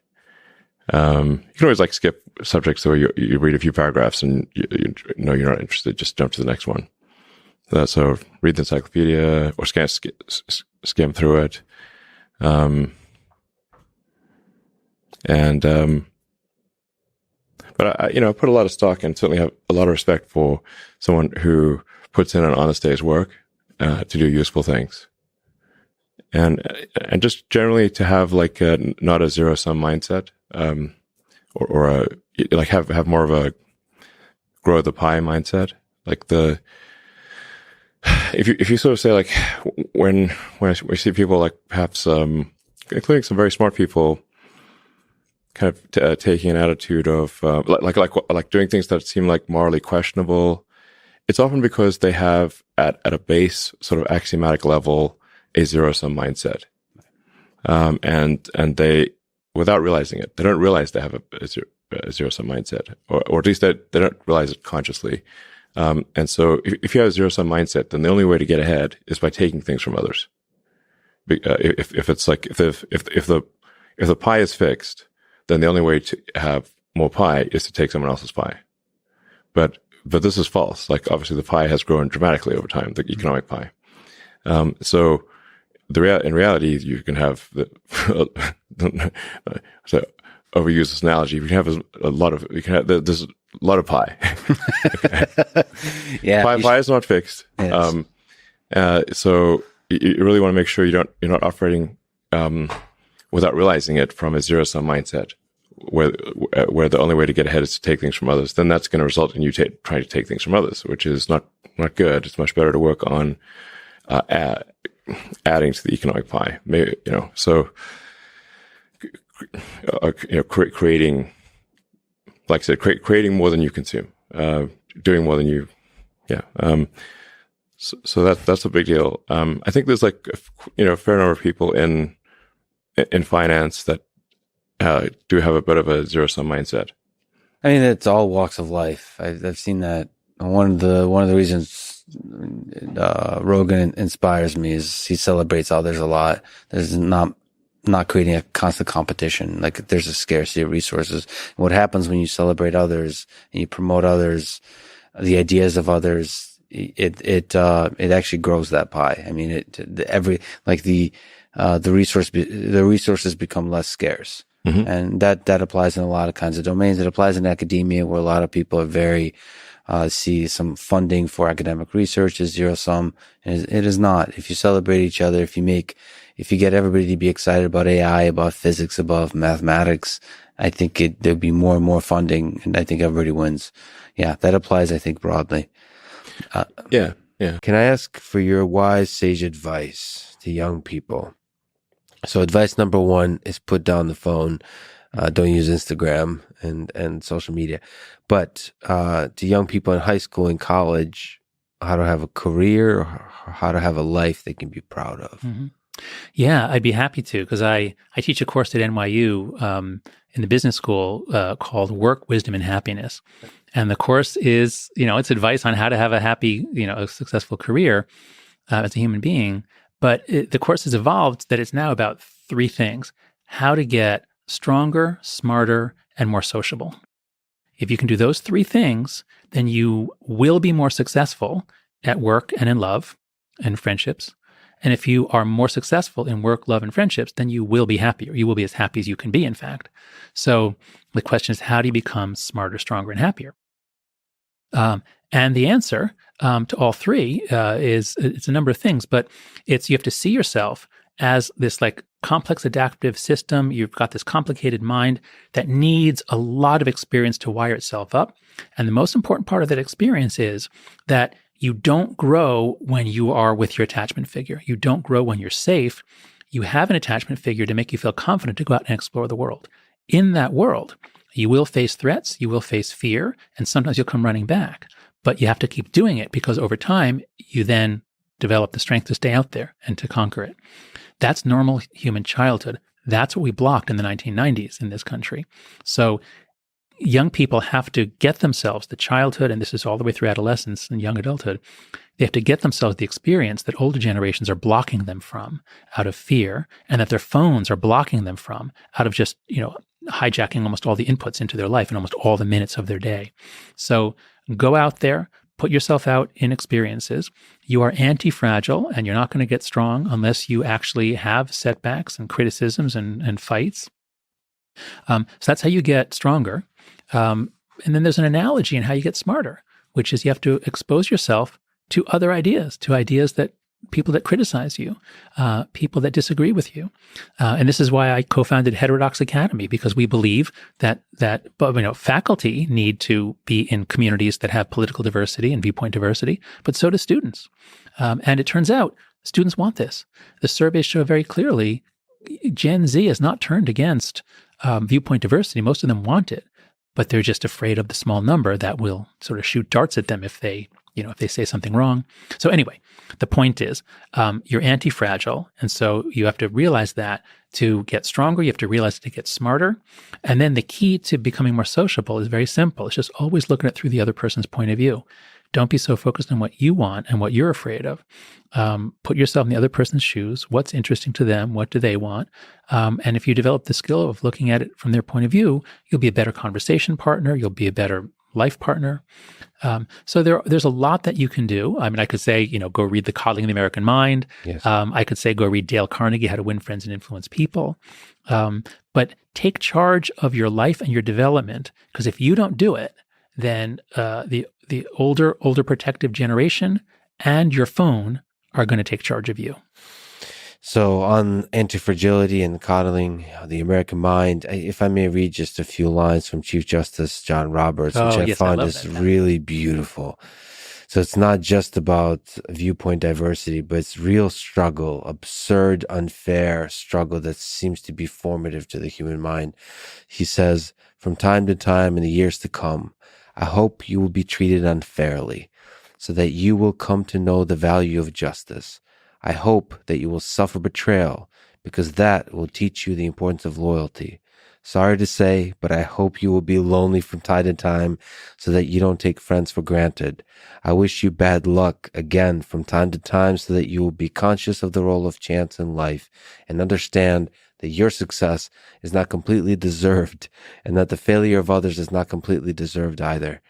You can always skip subjects where you read a few paragraphs and you know you're not interested, just jump to the next one. So read the encyclopedia or skim through it. But I put a lot of stock and certainly have a lot of respect for someone who puts in an honest day's work to do useful things. And just generally to have not a zero-sum mindset, or have more of a grow the pie mindset. If you sort of say when we see people perhaps including some very smart people kind of taking an attitude of doing things that seem morally questionable, it's often because they have at a base sort of axiomatic level a zero-sum mindset, and they, without realizing it, they don't realize they have a zero-sum mindset, or at least they don't realize it consciously. And so if you have a zero-sum mindset, then the only way to get ahead is by taking things from others. If it's like, if the pie is fixed, then the only way to have more pie is to take someone else's pie. But this is false. Like, obviously the pie has grown dramatically over time, the economic pie. So in reality, you can have so overuse this analogy. You can have there's a lot of pie. Yeah. Pie is not fixed. Yes. So you really want to make sure you're not operating, without realizing it, from a zero-sum mindset, where the only way to get ahead is to take things from others. Then that's going to result in you trying to take things from others, which is not good. It's much better to work on adding to the economic pie. Maybe, so creating, like I said, creating more than you consume, doing more than you, So that's a big deal. I think there's like a fair number of people in finance that do have a bit of a zero-sum mindset. I mean, it's all walks of life. I've seen that. One of the reasons Rogan inspires me is he celebrates others a lot. There's not creating a constant competition. Like, there's a scarcity of resources. And what happens when you celebrate others and you promote others, the ideas of others, it actually grows that pie. I mean, the resources become less scarce. Mm-hmm. And that applies in a lot of kinds of domains. It applies in academia, where a lot of people are very, see some funding for academic research as zero sum. It is not. If you celebrate each other, if you get everybody to be excited about AI, about physics, about mathematics, I think there'll be more and more funding, and I think everybody wins. Yeah, that applies, I think, broadly. Yeah. Can I ask for your wise, sage advice to young people? So advice number 1 is put down the phone. Don't use Instagram and social media. But to young people in high school and college, how to have a career, or how to have a life they can be proud of. Mm-hmm. Yeah, I'd be happy to, because I teach a course at NYU in the business school called Work, Wisdom, and Happiness. And the course is, it's advice on how to have a happy, a successful career as a human being. But the course has evolved that it's now about 3 things: how to get stronger, smarter, and more sociable. If you can do those 3 things, then you will be more successful at work and in love and friendships. And if you are more successful in work, love, and friendships, then you will be happier. You will be as happy as you can be, in fact. So the question is, how do you become smarter, stronger, and happier? And the answer to all 3 is it's a number of things, but you have to see yourself as this like complex adaptive system. You've got this complicated mind that needs a lot of experience to wire itself up. And the most important part of that experience is that you don't grow when you are with your attachment figure. You don't grow when you're safe. You have an attachment figure to make you feel confident to go out and explore the world. In that world, you will face threats, you will face fear, and sometimes you'll come running back. But you have to keep doing it, because over time, you then develop the strength to stay out there and to conquer it. That's normal human childhood. That's what we blocked in the 1990s in this country. So young people have to get themselves the childhood, and this is all the way through adolescence and young adulthood. They have to get themselves the experience that older generations are blocking them from out of fear, and that their phones are blocking them from out of just, hijacking almost all the inputs into their life and almost all the minutes of their day. So go out there, put yourself out in experiences. You are anti-fragile, and you're not going to get strong unless you actually have setbacks and criticisms and fights. So that's how you get stronger. And then there's an analogy in how you get smarter, which is you have to expose yourself to other ideas, that people that criticize you, people that disagree with you. And this is why I co-founded Heterodox Academy, because we believe that faculty need to be in communities that have political diversity and viewpoint diversity, but so do students. And it turns out students want this. The surveys show very clearly Gen Z is not turned against viewpoint diversity. Most of them want it, but they're just afraid of the small number that will sort of shoot darts at them if they say something wrong. So anyway, the point is, you're anti-fragile. And so you have to realize that to get stronger, you have to realize to get smarter. And then the key to becoming more sociable is very simple. It's just always looking at it through the other person's point of view. Don't be so focused on what you want and what you're afraid of. Put yourself in the other person's shoes. What's interesting to them? What do they want? And if you develop the skill of looking at it from their point of view, you'll be a better conversation partner. You'll be a better life partner. So there's a lot that you can do. I mean, I could say, go read The Coddling of the American Mind. Yes. I could say, go read Dale Carnegie, How to Win Friends and Influence People. But take charge of your life and your development, because if you don't do it, then the older protective generation and your phone are going to take charge of you. So on anti-fragility and coddling the American mind, if I may read just a few lines from Chief Justice John Roberts, which I found is really beautiful. So it's not just about viewpoint diversity, but it's real struggle, absurd, unfair struggle that seems to be formative to the human mind. He says, from time to time in the years to come, I hope you will be treated unfairly so that you will come to know the value of justice. I hope that you will suffer betrayal because that will teach you the importance of loyalty. Sorry to say, but I hope you will be lonely from time to time so that you don't take friends for granted. I wish you bad luck again from time to time so that you will be conscious of the role of chance in life and understand that your success is not completely deserved and that the failure of others is not completely deserved either.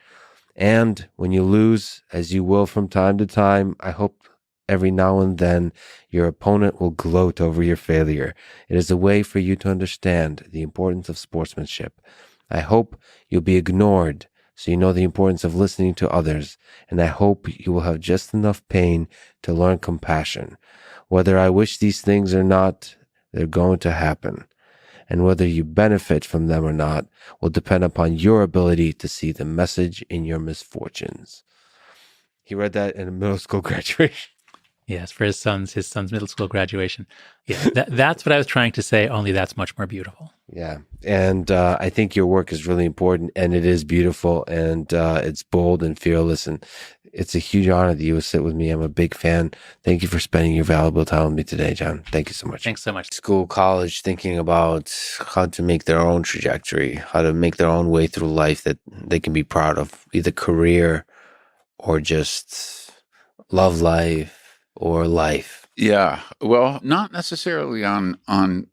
And when you lose, as you will from time to time, I hope every now and then your opponent will gloat over your failure. It is a way for you to understand the importance of sportsmanship. I hope you'll be ignored so you know the importance of listening to others, and I hope you will have just enough pain to learn compassion. Whether I wish these things or not, they're going to happen. And whether you benefit from them or not will depend upon your ability to see the message in your misfortunes. He read that in a middle school graduation. Yes, for his son's middle school graduation. Yeah, that's what I was trying to say, only that's much more beautiful. Yeah, and I think your work is really important, and it is beautiful, and it's bold and fearless, and it's a huge honor that you would sit with me. I'm a big fan. Thank you for spending your valuable time with me today, John. Thank you so much. Thanks so much. School, college, thinking about how to make their own trajectory, how to make their own way through life that they can be proud of, either career or just love life. Or life? Yeah, well, not necessarily on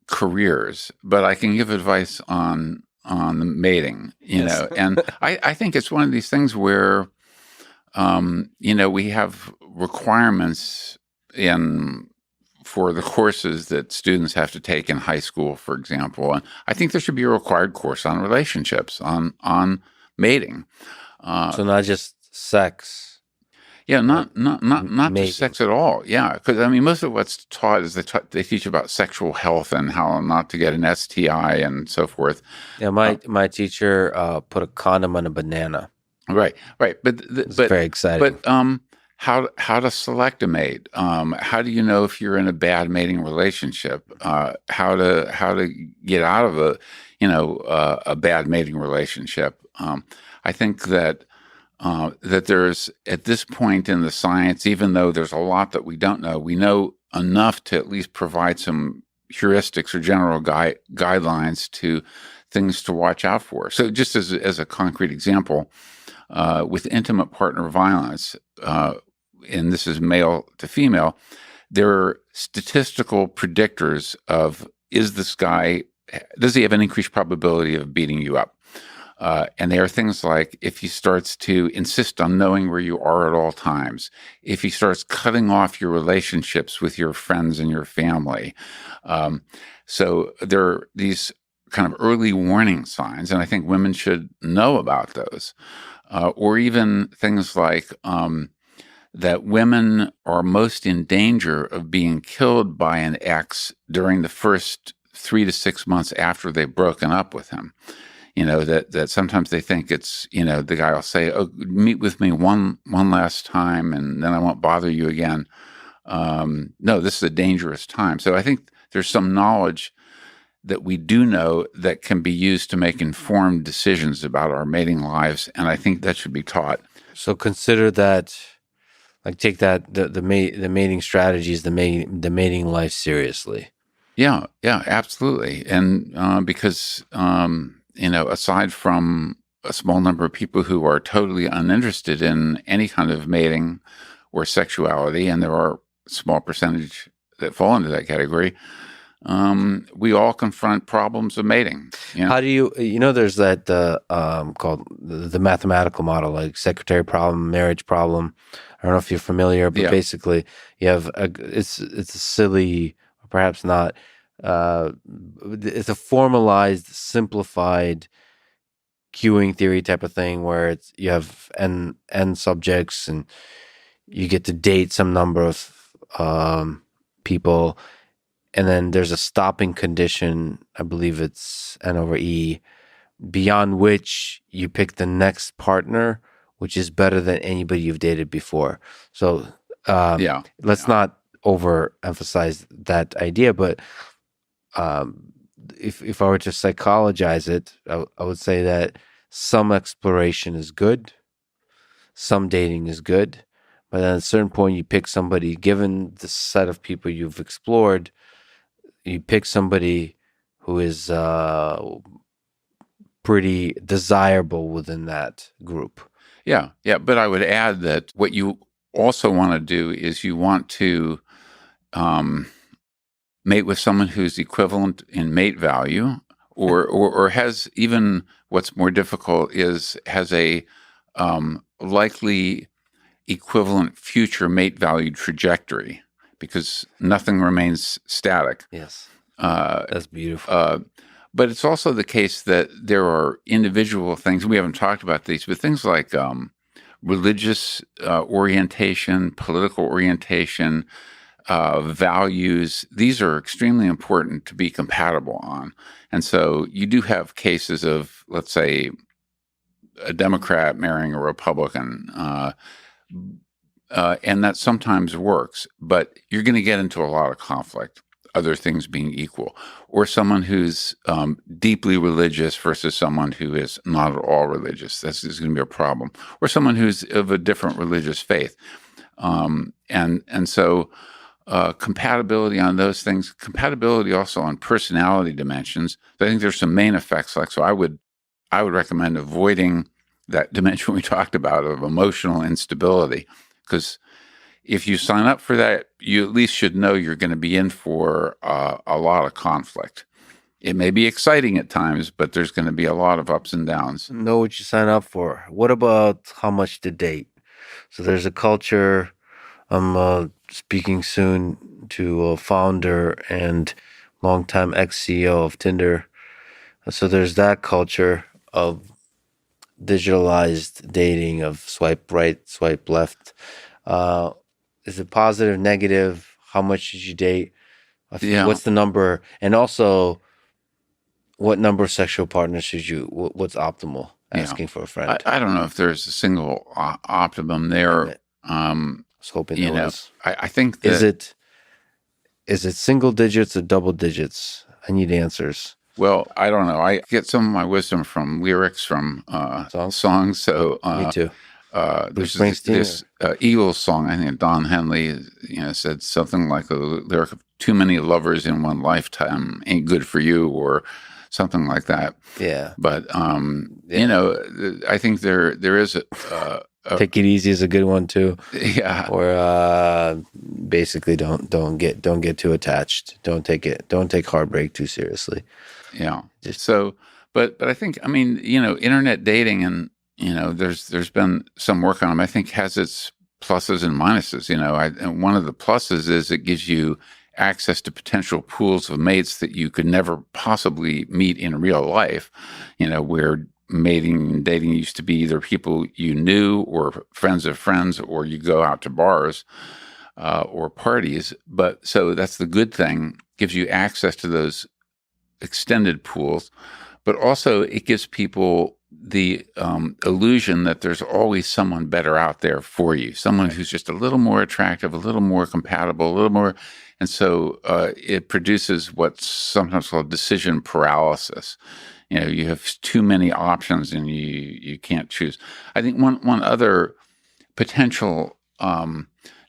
careers, but I can give advice on the mating, you know. And I think it's one of these things where, we have requirements for the courses that students have to take in high school, for example. And I think there should be a required course on relationships, on mating. So not just sex. Yeah, not just sex at all. Yeah, because I mean, most of what's taught is they teach about sexual health and how not to get an STI and so forth. Yeah, my teacher put a condom on a banana. Right. But it's very exciting. But how to select a mate? How do you know if you're in a bad mating relationship? How to get out of a bad mating relationship? I think that there's, at this point in the science, even though there's a lot that we don't know, we know enough to at least provide some heuristics or general guidelines to things to watch out for. So just as a concrete example, with intimate partner violence, and this is male to female, there are statistical predictors of, does he have an increased probability of beating you up? And they are things like if he starts to insist on knowing where you are at all times, if he starts cutting off your relationships with your friends and your family. So there are these kind of early warning signs, and I think women should know about those. Or even things like that women are most in danger of being killed by an ex during the first 3 to 6 months after they've broken up with him. That sometimes they think it's, the guy will say, oh, meet with me one last time and then I won't bother you again. No, this is a dangerous time. So I think there's some knowledge that we do know that can be used to make informed decisions about our mating lives. And I think that should be taught. So consider that, take that, the mating strategies, the mating life seriously. Yeah, absolutely. And because, aside from a small number of people who are totally uninterested in any kind of mating or sexuality, and there are a small percentage that fall into that category. We all confront problems of mating. How do you know, there's that called the mathematical model, like secretary problem, marriage problem. I don't know if you're familiar, but basically you have it's a silly, perhaps not, it's a formalized, simplified queuing theory type of thing where you have n subjects and you get to date some number of people. And then there's a stopping condition, I believe it's N over E, beyond which you pick the next partner, which is better than anybody you've dated before. So let's not overemphasize that idea, but if I were to psychologize it, I would say that some exploration is good, some dating is good, but at a certain point you pick somebody, given the set of people you've explored, you pick somebody who is pretty desirable within that group. Yeah. But I would add that what you also want to do is you want to mate with someone who's equivalent in mate value, or has, even what's more difficult is has a likely equivalent future mate value trajectory, because nothing remains static. Yes. That's beautiful. But it's also the case that there are individual things, we haven't talked about these, but things like religious orientation, political orientation, values, these are extremely important to be compatible on. And so you do have cases of, let's say, a Democrat marrying a Republican, and that sometimes works, but you're going to get into a lot of conflict, other things being equal, or someone who's deeply religious versus someone who is not at all religious. That's going to be a problem, or someone who's of a different religious faith. And so compatibility on those things, compatibility also on personality dimensions. I think there's some main effects. So I would recommend avoiding that dimension we talked about of emotional instability, because if you sign up for that, you at least should know you're going to be in for a lot of conflict. It may be exciting at times, but there's going to be a lot of ups and downs. Know what you sign up for. What about how much to date? So there's a culture. I'm speaking soon to a founder and longtime ex-CEO of Tinder. So there's that culture of digitalized dating, of swipe right, swipe left. Is it positive, negative? How much should you date? What's the number? And also, what number of sexual partners should you? What's optimal? Asking for a friend. I don't know if there's a single optimum there. I was hoping there was. I think that is it single digits or double digits? I need answers. Well, I don't know. I get some of my wisdom from lyrics from songs. So me too. There's this Eagles song, I think Don Henley, said something like the lyric of "Too many lovers in one lifetime ain't good for you," or something like that. Yeah. But I think there is a Take It Easy is a good one too. Yeah. Or basically don't get too attached. Don't take heartbreak too seriously. Yeah. But I think, internet dating, and there's been some work on them, I think, has its pluses and minuses. And one of the pluses is it gives you access to potential pools of mates that you could never possibly meet in real life, where mating and dating used to be either people you knew or friends of friends, or you go out to bars or parties. But so that's the good thing, gives you access to those extended pools, but also it gives people the illusion that there's always someone better out there for you, someone who's just a little more attractive, a little more compatible, a little more. And so it produces what's sometimes called decision paralysis. You have too many options and you can't choose. I think one other potential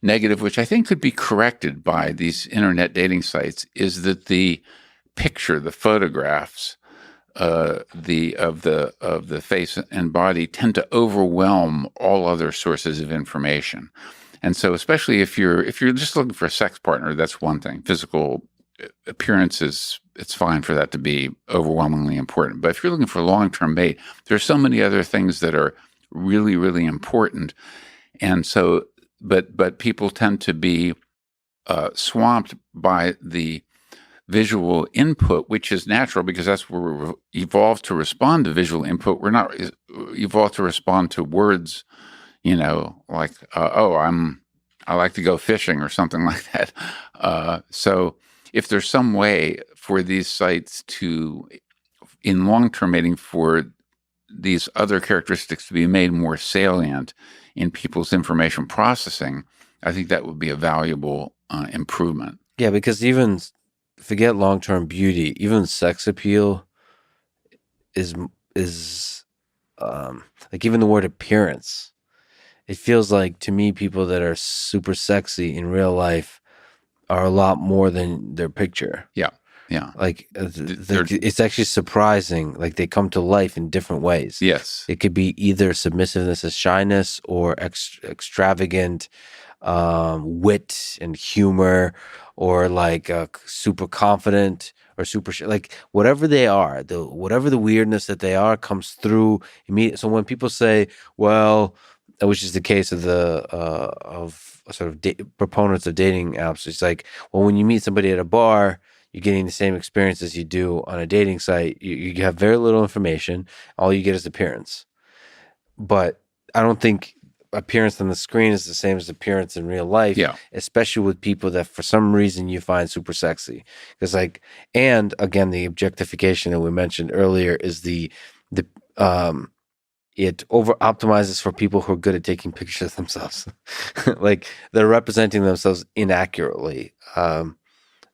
negative, which I think could be corrected by these internet dating sites, is that the photographs the face and body tend to overwhelm all other sources of information. And so, especially if you're just looking for a sex partner, that's one thing. Physical appearances, it's fine for that to be overwhelmingly important. But if you're looking for a long-term mate, there's so many other things that are really, really important. And so, but people tend to be swamped by the visual input, which is natural because that's where we're evolved to respond to visual input. We're not evolved to respond to words, like, I like to go fishing or something like that. So if there's some way for these sites to, in long-term mating, for these other characteristics to be made more salient in people's information processing, I think that would be a valuable improvement. Yeah, because even forget long-term beauty, even sex appeal is like even the word appearance. It feels like to me people that are super sexy in real life are a lot more than their picture. Yeah. Like it's actually surprising. Like they come to life in different ways. Yes. It could be either submissiveness as shyness or extravagant wit and humor, or like super confident or super like whatever they are, whatever the weirdness that they are comes through immediately. So when people say, well, which is the case of of sort of proponents of dating apps, it's like, well, when you meet somebody at a bar, you're getting the same experience as you do on a dating site. You have very little information. All you get is appearance. But I don't think appearance on the screen is the same as appearance in real life, especially with people that for some reason you find super sexy. Because and again, the objectification that we mentioned earlier is it over optimizes for people who are good at taking pictures of themselves. Like they're representing themselves inaccurately.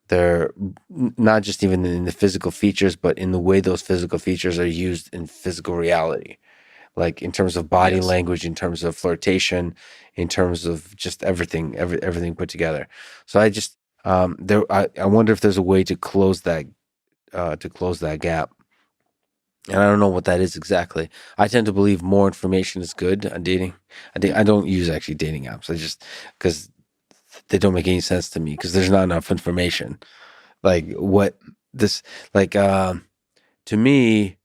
They're not just even in the physical features, but in the way those physical features are used in physical reality. Like in terms of body language, in terms of flirtation, in terms of just everything put together. So I just I wonder if there's a way to close that gap. And I don't know what that is exactly. I tend to believe more information is good on dating. I don't use actually dating apps. I just because they don't make any sense to me because there's not enough information. Like what this to me.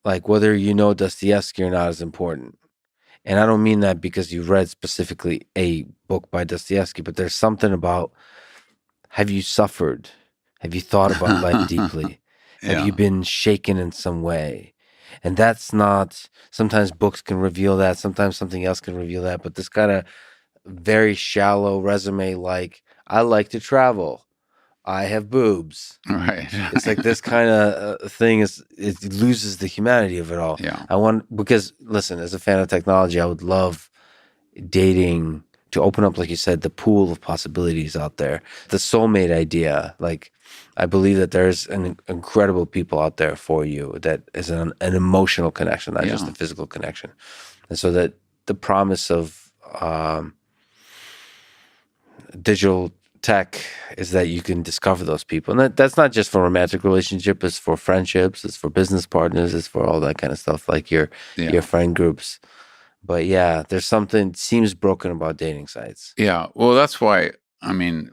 Like whether you know Dostoevsky or not is important. And I don't mean that because you read specifically a book by Dostoevsky, but there's something about, have you suffered? Have you thought about life deeply? Have you been shaken in some way? And that's not, sometimes books can reveal that, sometimes something else can reveal that, but this kind of very shallow resume, like, I like to travel. I have boobs. Right. It's like this kind of thing it loses the humanity of it all. Yeah. Because listen, as a fan of technology, I would love dating to open up, like you said, the pool of possibilities out there. The soulmate idea, like I believe that there's an incredible people out there for you that is an emotional connection, not just a physical connection. And so that the promise of digital tech is that you can discover those people. And that's not just for romantic relationship, it's for friendships, it's for business partners, it's for all that kind of stuff, like your friend groups. But yeah, there's something seems broken about dating sites. Yeah. Well, that's why, I mean,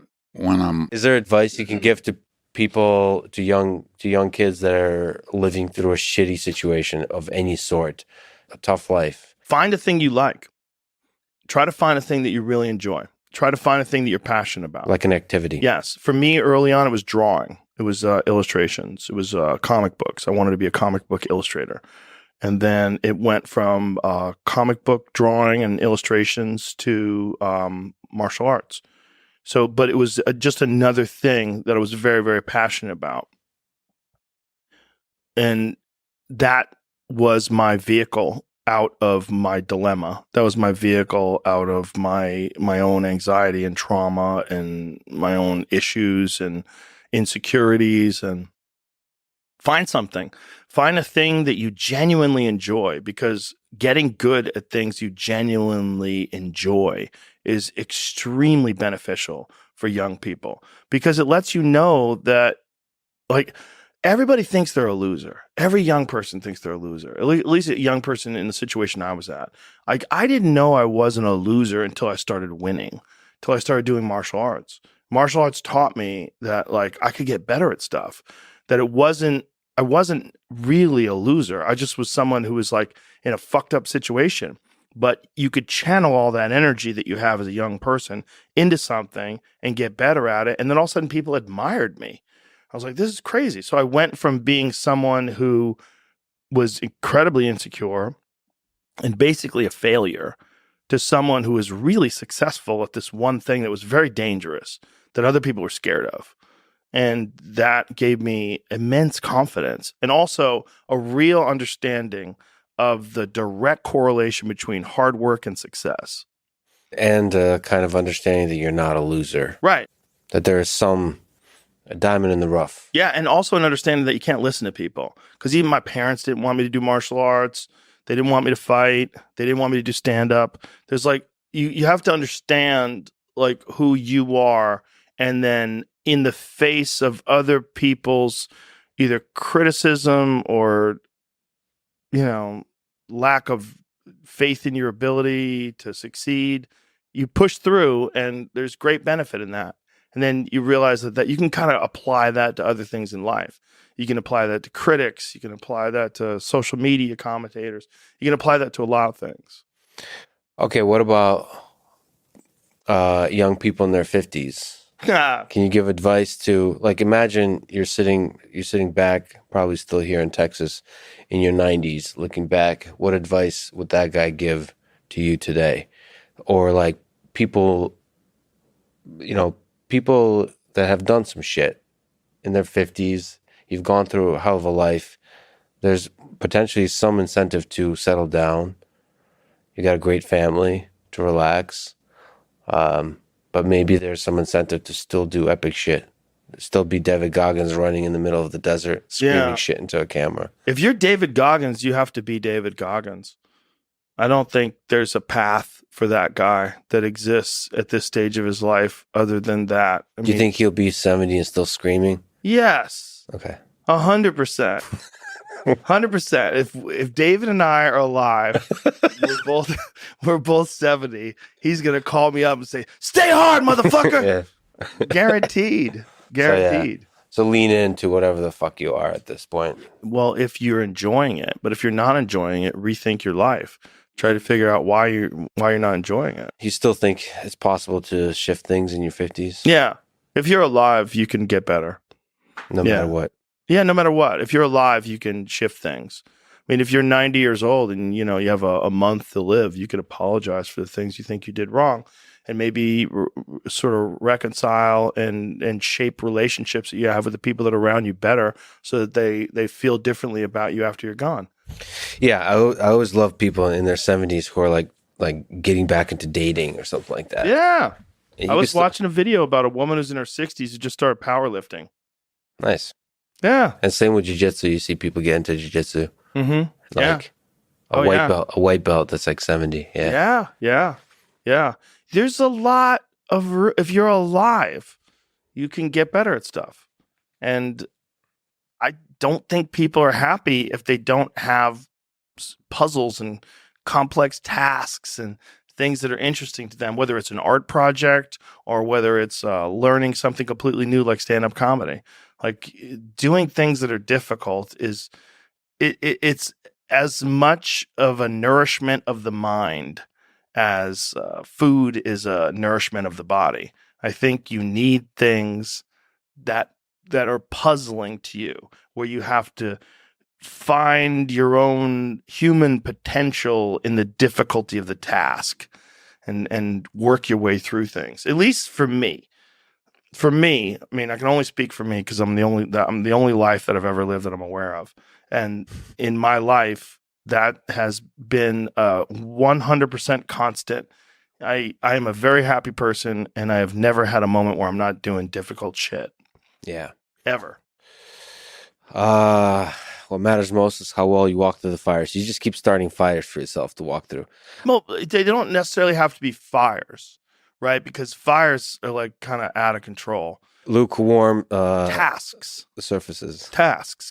Is there advice you can give to people, to young kids that are living through a shitty situation of any sort, a tough life? Find a thing you like. Try to find a thing that you really enjoy. Try to find a thing that you're passionate about. Like an activity. Yes. For me, early on, it was drawing. It was illustrations. It was comic books. I wanted to be a comic book illustrator. And then it went from comic book drawing and illustrations to martial arts. So, but it was just another thing that I was very, very passionate about. And that was my vehicle out of my dilemma. That was my vehicle out of my own anxiety and trauma and my own issues and insecurities. And find something. Find a thing that you genuinely enjoy, because getting good at things you genuinely enjoy is extremely beneficial for young people, because it lets you know that, like, everybody thinks they're a loser. Every young person thinks they're a loser. At least a young person in the situation I was at. Like, I didn't know I wasn't a loser until I started winning, until I started doing martial arts. Martial arts taught me that, like, I could get better at stuff, that I wasn't really a loser. I just was someone who was like in a fucked up situation. But you could channel all that energy that you have as a young person into something and get better at it. And then all of a sudden people admired me. I was like, this is crazy. So I went from being someone who was incredibly insecure and basically a failure to someone who was really successful at this one thing that was very dangerous, that other people were scared of. And that gave me immense confidence and also a real understanding of the direct correlation between hard work and success. And kind of understanding that you're not a loser. Right. That there is a diamond in the rough. Yeah, and also an understanding that you can't listen to people. Because even my parents didn't want me to do martial arts. They didn't want me to fight. They didn't want me to do stand-up. There's like, you have to understand like who you are, and then in the face of other people's either criticism or, you know, lack of faith in your ability to succeed, you push through, and there's great benefit in that. And then you realize that you can kind of apply that to other things in life. You can apply that to critics. You can apply that to social media commentators. You can apply that to a lot of things. Okay, what about young people in their 50s? Can you give advice to, like, imagine you're sitting back, probably still here in Texas, in your 90s, looking back. What advice would that guy give to you today? Or like people, you know, people that have done some shit in their 50s, you've gone through a hell of a life. There's potentially some incentive to settle down. You got a great family to relax. But maybe there's some incentive to still do epic shit. Still be David Goggins running in the middle of the desert, screaming shit into a camera. If you're David Goggins, you have to be David Goggins. I don't think there's a path for that guy that exists at this stage of his life other than that. Do you think he'll be 70 and still screaming? Yes. Okay. 100%. 100%. If David and I are alive, we're both 70. He's gonna call me up and say, "Stay hard, motherfucker." Guaranteed. So lean into whatever the fuck you are at this point. Well, if you're enjoying it, but if you're not enjoying it, rethink your life. Try to figure out why you're not enjoying it. You still think it's possible to shift things in your 50s? Yeah. If you're alive, you can get better. No matter what. Yeah, no matter what. If you're alive, you can shift things. I mean, if you're 90 years old and, you know, you have a month to live, you could apologize for the things you think you did wrong and maybe sort of reconcile and shape relationships that you have with the people that are around you better so that they feel differently about you after you're gone. Yeah, I always love people in their 70s who are like getting back into dating or something like that. Yeah. I was watching a video about a woman who's in her 60s who just started powerlifting. Nice. Yeah. And same with jiu-jitsu. You see people get into jiu-jitsu. Mm-hmm. Like a white belt that's like 70. Yeah. There's a lot of, if you're alive, you can get better at stuff. And I don't think people are happy if they don't have puzzles and complex tasks and things that are interesting to them, whether it's an art project or whether it's learning something completely new like stand-up comedy. Like doing things that are difficult is it's as much of a nourishment of the mind as food is a nourishment of the body. I think you need things that are puzzling to you, where you have to find your own human potential in the difficulty of the task and work your way through things. At least for me. For me, I mean, I can only speak for me because I'm the only life that I've ever lived that I'm aware of. And in my life, that has been 100% constant. I am a very happy person, and I have never had a moment where I'm not doing difficult shit. Yeah. Ever. What matters most is how well you walk through the fires. You just keep starting fires for yourself to walk through. Well, they don't necessarily have to be fires, right? Because fires are like kind of out of control. Lukewarm Tasks. surfaces.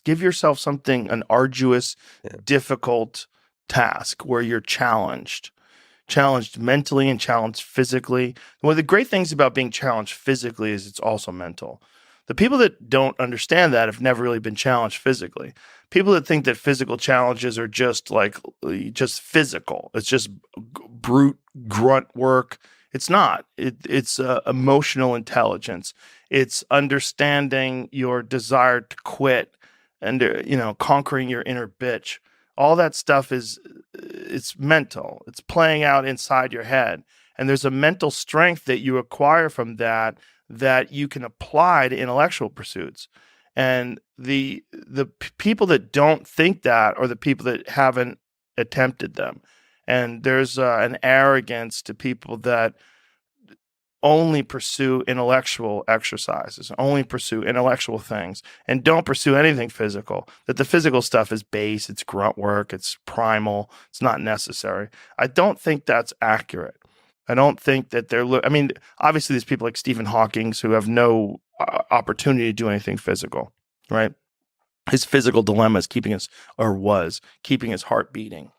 Give yourself something, an arduous, difficult task where you're challenged mentally and challenged physically. One of the great things about being challenged physically is it's also mental. The people that don't understand that have never really been challenged physically. People that think that physical challenges are just physical. It's just brute grunt work. It's not. It's emotional intelligence. It's understanding your desire to quit and conquering your inner bitch. All that stuff it's mental. It's playing out inside your head. And there's a mental strength that you acquire from that you can apply to intellectual pursuits. And the people that don't think that are the people that haven't attempted them. And there's an arrogance to people that only pursue intellectual exercises, only pursue intellectual things, and don't pursue anything physical. That the physical stuff is base, it's grunt work, it's primal, it's not necessary. I don't think that's accurate. I don't think that obviously there's people like Stephen Hawking who have no opportunity to do anything physical, right? His physical dilemma is keeping his heart beating.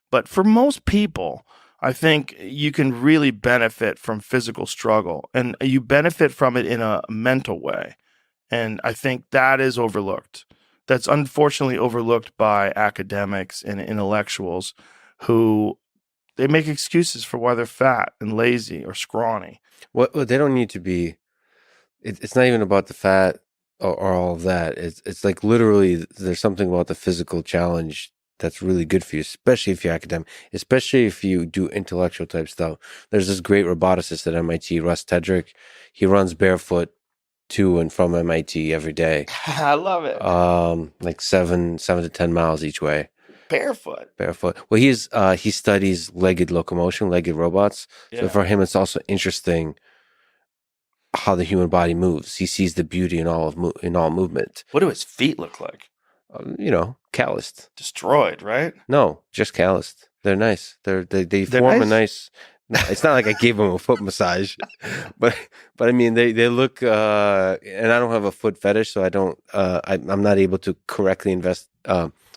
But for most people, I think you can really benefit from physical struggle, and you benefit from it in a mental way. And I think that is overlooked. That's unfortunately overlooked by academics and intellectuals who they make excuses for why they're fat and lazy or scrawny. Well, they don't need to be. It's not even about the fat or all of that. It's like literally there's something about the physical challenge that's really good for you, especially if you're academic, especially if you do intellectual type stuff. There's this great roboticist at MIT, Russ Tedrick. He runs barefoot to and from MIT every day. I love it. Like 7 to 10 miles each way. Barefoot. Well, he studies legged locomotion, legged robots. Yeah. So for him, it's also interesting how the human body moves. He sees the beauty in all movement. What do his feet look like? Calloused. Destroyed, right? No, just calloused. They're nice. They form a nice. No, it's not like I gave him a foot massage, but I mean they look. And I don't have a foot fetish, so I don't. I'm not able to correctly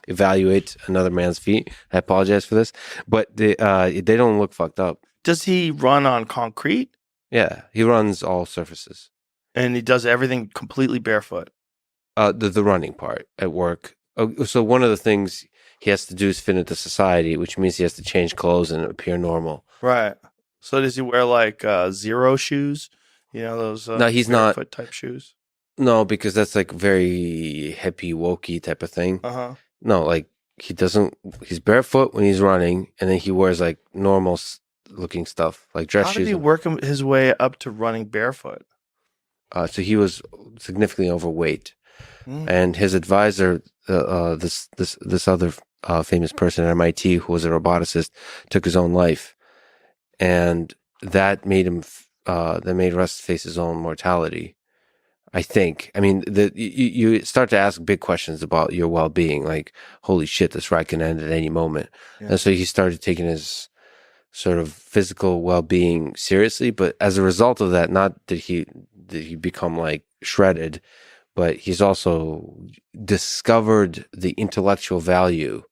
evaluate another man's feet. I apologize for this, but they don't look fucked up. Does he run on concrete? Yeah, he runs all surfaces, and he does everything completely barefoot. The running part at work. So one of the things he has to do is fit into society, which means he has to change clothes and appear normal. Right. So does he wear like zero shoes? Those no, he's not barefoot type shoes. No, because that's like very hippie, wokey type of thing. No, like he doesn't. He's barefoot when he's running, and then he wears like normal looking stuff, like dress shoes. How did he work his way up to running barefoot? So he was significantly overweight, and his advisor, this other famous person at MIT who was a roboticist, took his own life, and that made him that made Russ face his own mortality. I think. I mean, you start to ask big questions about your well-being, like, holy shit, this ride can end at any moment. Yeah. And so he started taking his sort of physical well-being seriously. But as a result of that, not did he become like shredded, but he's also discovered the intellectual value,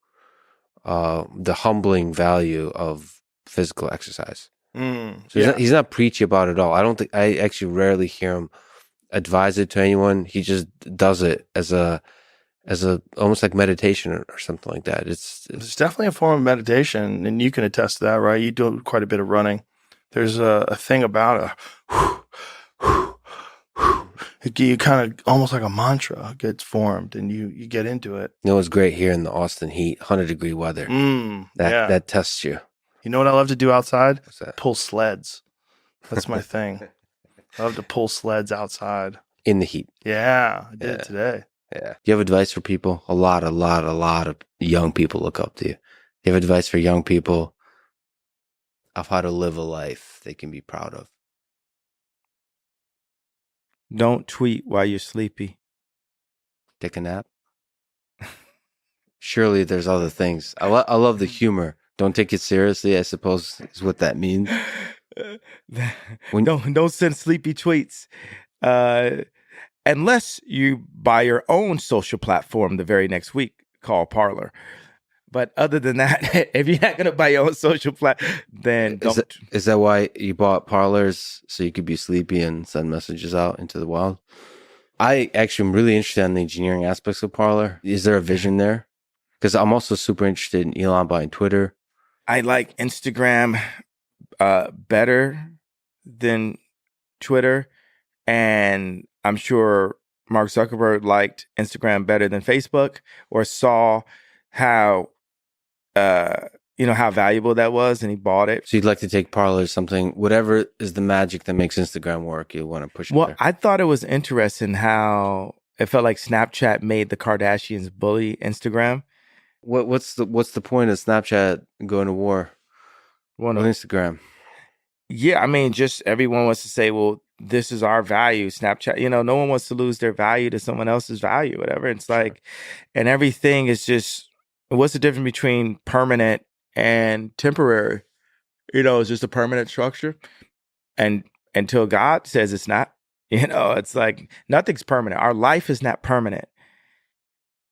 the humbling value of physical exercise. So he's not preachy about it all. I actually rarely hear him advise it to anyone. He just does it as a almost like meditation or something like that. It's definitely a form of meditation, and you can attest to that, right? You do quite a bit of running. There's a thing about it. You kind of almost like a mantra gets formed, and you get into it. It's great here in the Austin heat, 100-degree weather. That tests you. You know what I love to do outside? What's that? Pull sleds. That's my thing. I love to pull sleds outside. In the heat. Yeah, I did it today. Yeah. Do you have advice for people? A lot of young people look up to you. Do you have advice for young people of how to live a life they can be proud of? Don't tweet while you're sleepy. Take a nap? Surely there's other things. I love the humor. Don't take it seriously, I suppose, is what that means. Don't send sleepy tweets. Unless you buy your own social platform the very next week called Parler. But other than that, if you're not going to buy your own social platform, then don't. Is that why you bought Parlors, so you could be sleepy and send messages out into the wild? I actually am really interested in the engineering aspects of Parler. Is there a vision there? Because I'm also super interested in Elon buying Twitter. I like Instagram better than Twitter. And I'm sure Mark Zuckerberg liked Instagram better than Facebook, or saw how how valuable that was, and he bought it. So you'd like to take Parler, something, whatever is the magic that makes Instagram work, you want to push it there. I thought it was interesting how it felt like Snapchat made the Kardashians bully Instagram. What's the point of Snapchat going to war on Instagram? Yeah, I mean, just everyone wants to say, well, this is our value. Snapchat, no one wants to lose their value to someone else's value, whatever. It's like, and everything is just, what's the difference between permanent and temporary? It's just a permanent structure. And until God says it's not, it's like nothing's permanent. Our life is not permanent.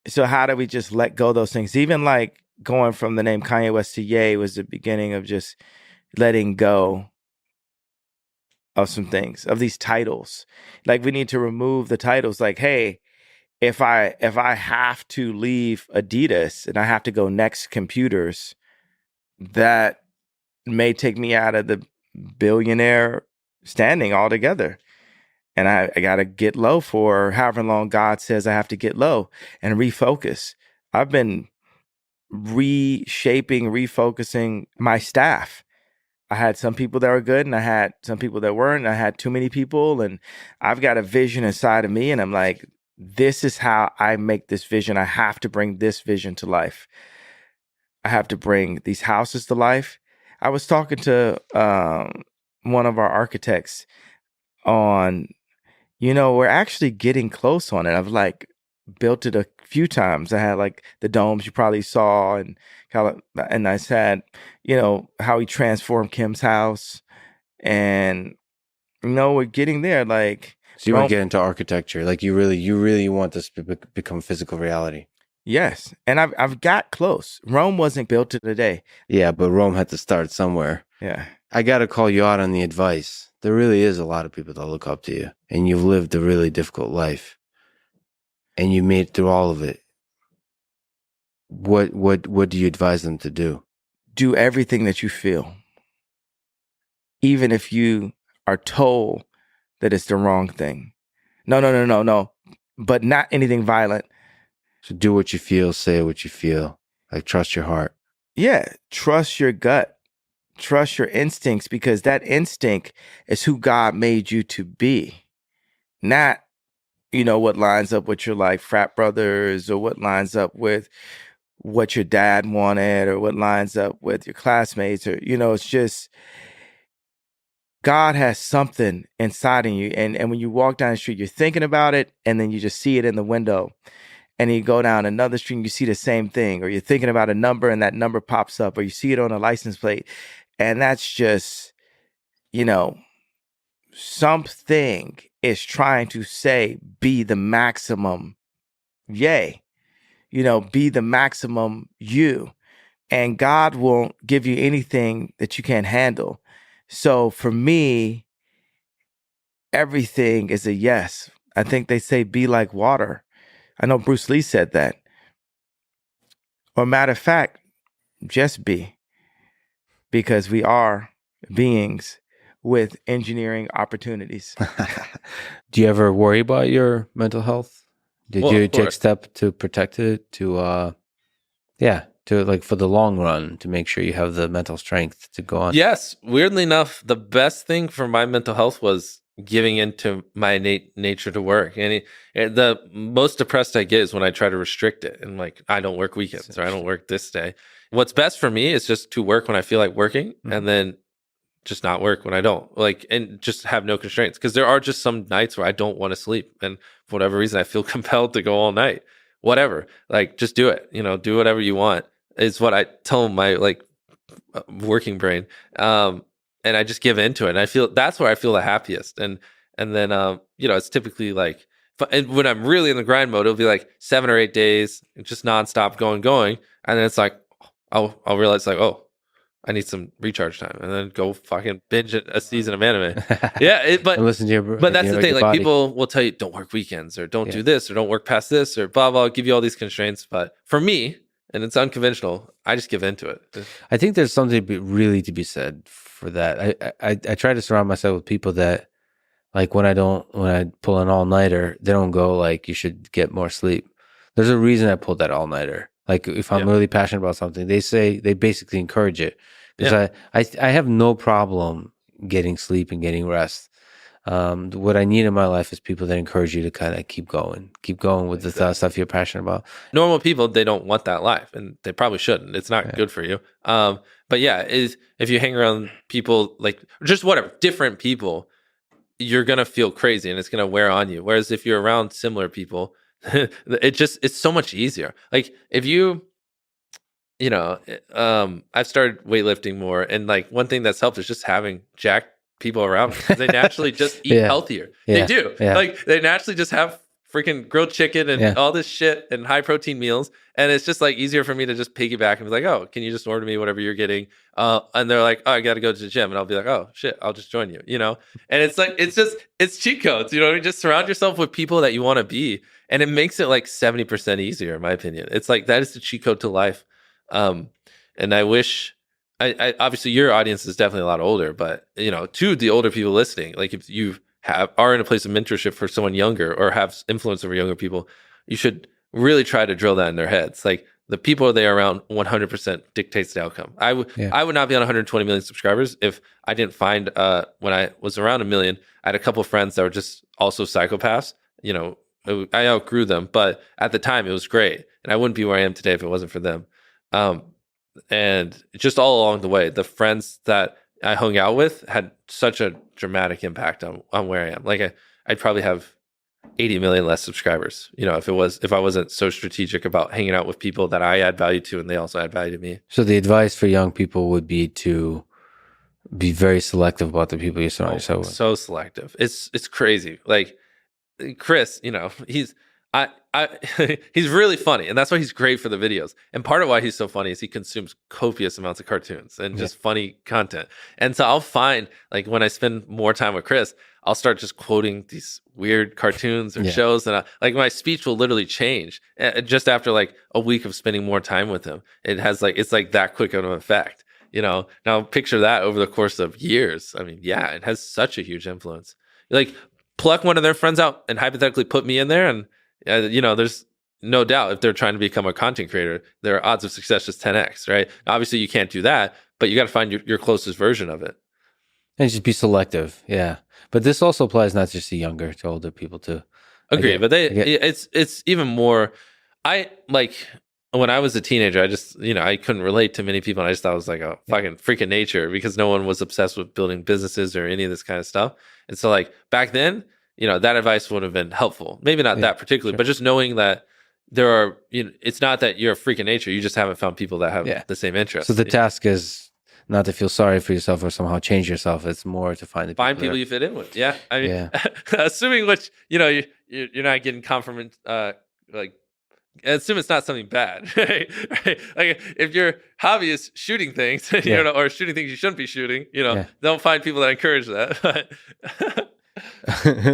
So how do we just let go of those things? Even like going from the name Kanye West to Ye was the beginning of just letting go of some things, of these titles. Like, we need to remove the titles. Like, hey, if I have to leave Adidas and I have to go Next Computers, that may take me out of the billionaire standing altogether. And I got to get low for however long God says I have to get low and refocus. I've been refocusing my staff. I had some people that were good and I had some people that weren't. I had too many people, and I've got a vision inside of me, and I'm like, this is how I make this vision. I have to bring this vision to life. I have to bring these houses to life. I was talking to one of our architects on, we're actually getting close on it. I've like built it a few times. I had like the domes you probably saw, and I said, how he transformed Kim's house, and we're getting there. Like, so you want to get into architecture, like you really want this to become physical reality. Yes, and I've got close. Rome wasn't built in a day. Yeah, but Rome had to start somewhere. Yeah, I got to call you out on the advice. There really is a lot of people that look up to you, and you've lived a really difficult life, and you made it through all of it. What do you advise them to do? Do everything that you feel, even if you are told that it's the wrong thing. No, but not anything violent. So do what you feel, say what you feel. Like, trust your heart. Yeah, trust your gut. Trust your instincts, because that instinct is who God made you to be. Not, what lines up with your like frat brothers, or what lines up with what your dad wanted, or what lines up with your classmates, or, it's just, God has something inside of you. And when you walk down the street, you're thinking about it, and then you just see it in the window. And you go down another street and you see the same thing, or you're thinking about a number and that number pops up, or you see it on a license plate. And that's just, something is trying to say, be the maximum Ye, be the maximum you. And God won't give you anything that you can't handle. So for me, everything is a yes. I think they say, be like water. I know Bruce Lee said that. Or matter of fact, just be. Because we are beings with engineering opportunities. Do you ever worry about your mental health? Did you take step to protect it, to like for the long run, to make sure you have the mental strength to go on? Yes. Weirdly enough, the best thing for my mental health was giving into my innate nature to work. And the most depressed I get is when I try to restrict it. And like, I don't work weekends, or I don't work this day. What's best for me is just to work when I feel like working, and then just not work when I don't, and just have no constraints. Because there are just some nights where I don't want to sleep, and for whatever reason, I feel compelled to go all night. Whatever, just do it. Do whatever you want is what I tell my working brain. And I just give into it. And that's where I feel the happiest. And then it's typically like, and when I'm really in the grind mode, it'll be like 7 or 8 days, just nonstop going, and then it's like I'll realize like, oh, I need some recharge time, and then go fucking binge a season of anime. Yeah, but listen to your, but that's the thing. Like body. people will tell you, don't work weekends, or don't do this, or don't work past this, or blah blah. Give you all these constraints, but for me, and it's unconventional, I just give into it. I think there's something really to be said for that. I try to surround myself with people that, like, when I pull an all-nighter, they don't go like, you should get more sleep. There's a reason I pulled that all-nighter. Like, if I'm really passionate about something, they basically encourage it. Because I have no problem getting sleep and getting rest. What I need in my life is people that encourage you to kind of keep going with the stuff you're passionate about. Normal people, they don't want that life, and they probably shouldn't. It's not good for you. But yeah, if you hang around people like just whatever, different people, you're going to feel crazy and it's going to wear on you. Whereas if you're around similar people, it's so much easier. Like if I've started weightlifting more, and like one thing that's helped is just having jacked people around me. They naturally just eat healthier. They do. Like they naturally just have freaking grilled chicken and all this shit and high protein meals. And it's just like easier for me to just piggyback and be like, oh, can you just order me whatever you're getting? And they're like, oh, I got to go to the gym. And I'll be like, oh shit, I'll just join you, And it's like, it's cheat codes, what I mean? Just surround yourself with people that you want to be. And it makes it like 70% easier, in my opinion. It's like, that is the cheat code to life. And I wish, I obviously your audience is definitely a lot older, but to the older people listening, like if you are in a place of mentorship for someone younger or have influence over younger people, you should really try to drill that in their heads. Like the people they are around 100% dictates the outcome. I would not be on 120 million subscribers if I didn't find, when I was around 1 million, I had a couple of friends that were just also psychopaths. I outgrew them, but at the time it was great. And I wouldn't be where I am today if it wasn't for them. And just all along the way, the friends that I hung out with had such a dramatic impact on where I am. Like I'd probably have 80 million less subscribers, if I wasn't so strategic about hanging out with people that I add value to and they also add value to me. So the advice for young people would be to be very selective about the people you surround yourself with. So selective. It's crazy. Like Chris, he's he's really funny, and that's why he's great for the videos. And part of why he's so funny is he consumes copious amounts of cartoons and just funny content. And so I'll find, like, when I spend more time with Chris, I'll start just quoting these weird cartoons or shows, and my speech will literally change just after like a week of spending more time with him. It's like that quick of an effect. Now picture that over the course of years. I mean, it has such a huge influence. Like, pluck one of their friends out and hypothetically put me in there, and there's no doubt if they're trying to become a content creator, their odds of success just 10x, right? Obviously, you can't do that, but you got to find your closest version of it. And just be selective, But this also applies not just to younger, to older people too. Agree, but it's even more. When I was a teenager, I just I couldn't relate to many people, and I just thought it was like a fucking freak of nature because no one was obsessed with building businesses or any of this kind of stuff. And so, like, back then, that advice would have been helpful. Maybe not that particularly, but just knowing that there are, it's not that you're a freak of nature. You just haven't found people that have the same interests. So the task is not to feel sorry for yourself or somehow change yourself. It's more to find people you fit in with. Yeah. I mean, assuming which, you're not getting confirmation, assume it's not something bad, right? Like if your hobby is shooting things, or shooting things you shouldn't be shooting, don't find people that encourage that.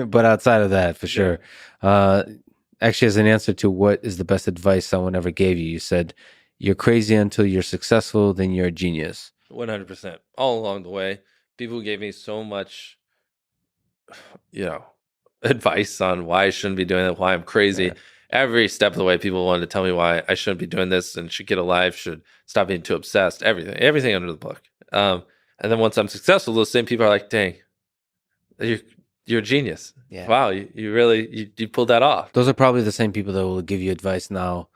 But outside of that, for sure. Actually, as an answer to what is the best advice someone ever gave you, you said, you're crazy until you're successful, then you're a genius. 100%. All along the way, people gave me so much, advice on why I shouldn't be doing it, why I'm crazy. Yeah. Every step of the way, people wanted to tell me why I shouldn't be doing this and should get a life, should stop being too obsessed, everything under the book. And then once I'm successful, those same people are like, dang, you're a genius. Yeah. Wow, you really pulled that off. Those are probably the same people that will give you advice now.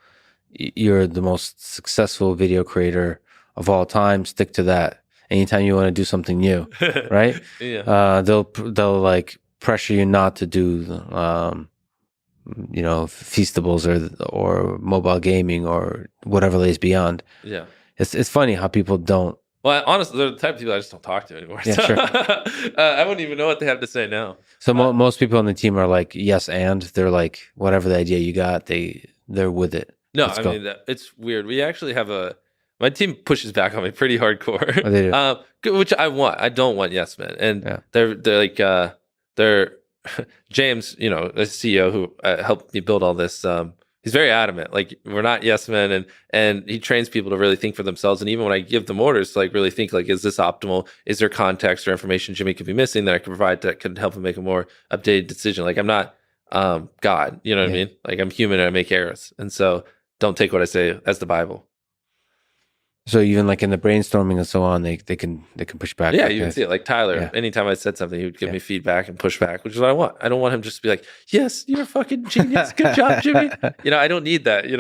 You're the most successful video creator of all time. Stick to that. Anytime you want to do something new, right? They'll like pressure you not to do feastables or mobile gaming or whatever lays beyond. Yeah. It's funny how people don't Well, honestly, they're the type of people I just don't talk to anymore. Yeah, So, sure. I wouldn't even know what they have to say now. So most people on the team are like yes, and they're like whatever the idea you got, they're with it. No, Let's I go. mean, it's weird. We actually have my team pushes back on me pretty hardcore, Oh, they do. which I want. I don't want yes men, and Yeah. they're like they're James, the CEO who helped me build all this. He's very adamant. Like we're not yes men, and he trains people to really think for themselves. And even when I give them orders, to like really think like, is this optimal? Is there context or information Jimmy could be missing that I can provide that could help him make a more updated decision? Like I'm not God, you know what I mean? Like I'm human and I make errors, and so don't take what I say as the Bible. So even like in the brainstorming and so on, they can push back. Yeah, like you can that. see it. Like Tyler, Yeah. anytime I said something, he would give me feedback and push back, which is what I want. I don't want him just to be like, yes, you're a fucking genius. Good job, Jimmy. I don't need that.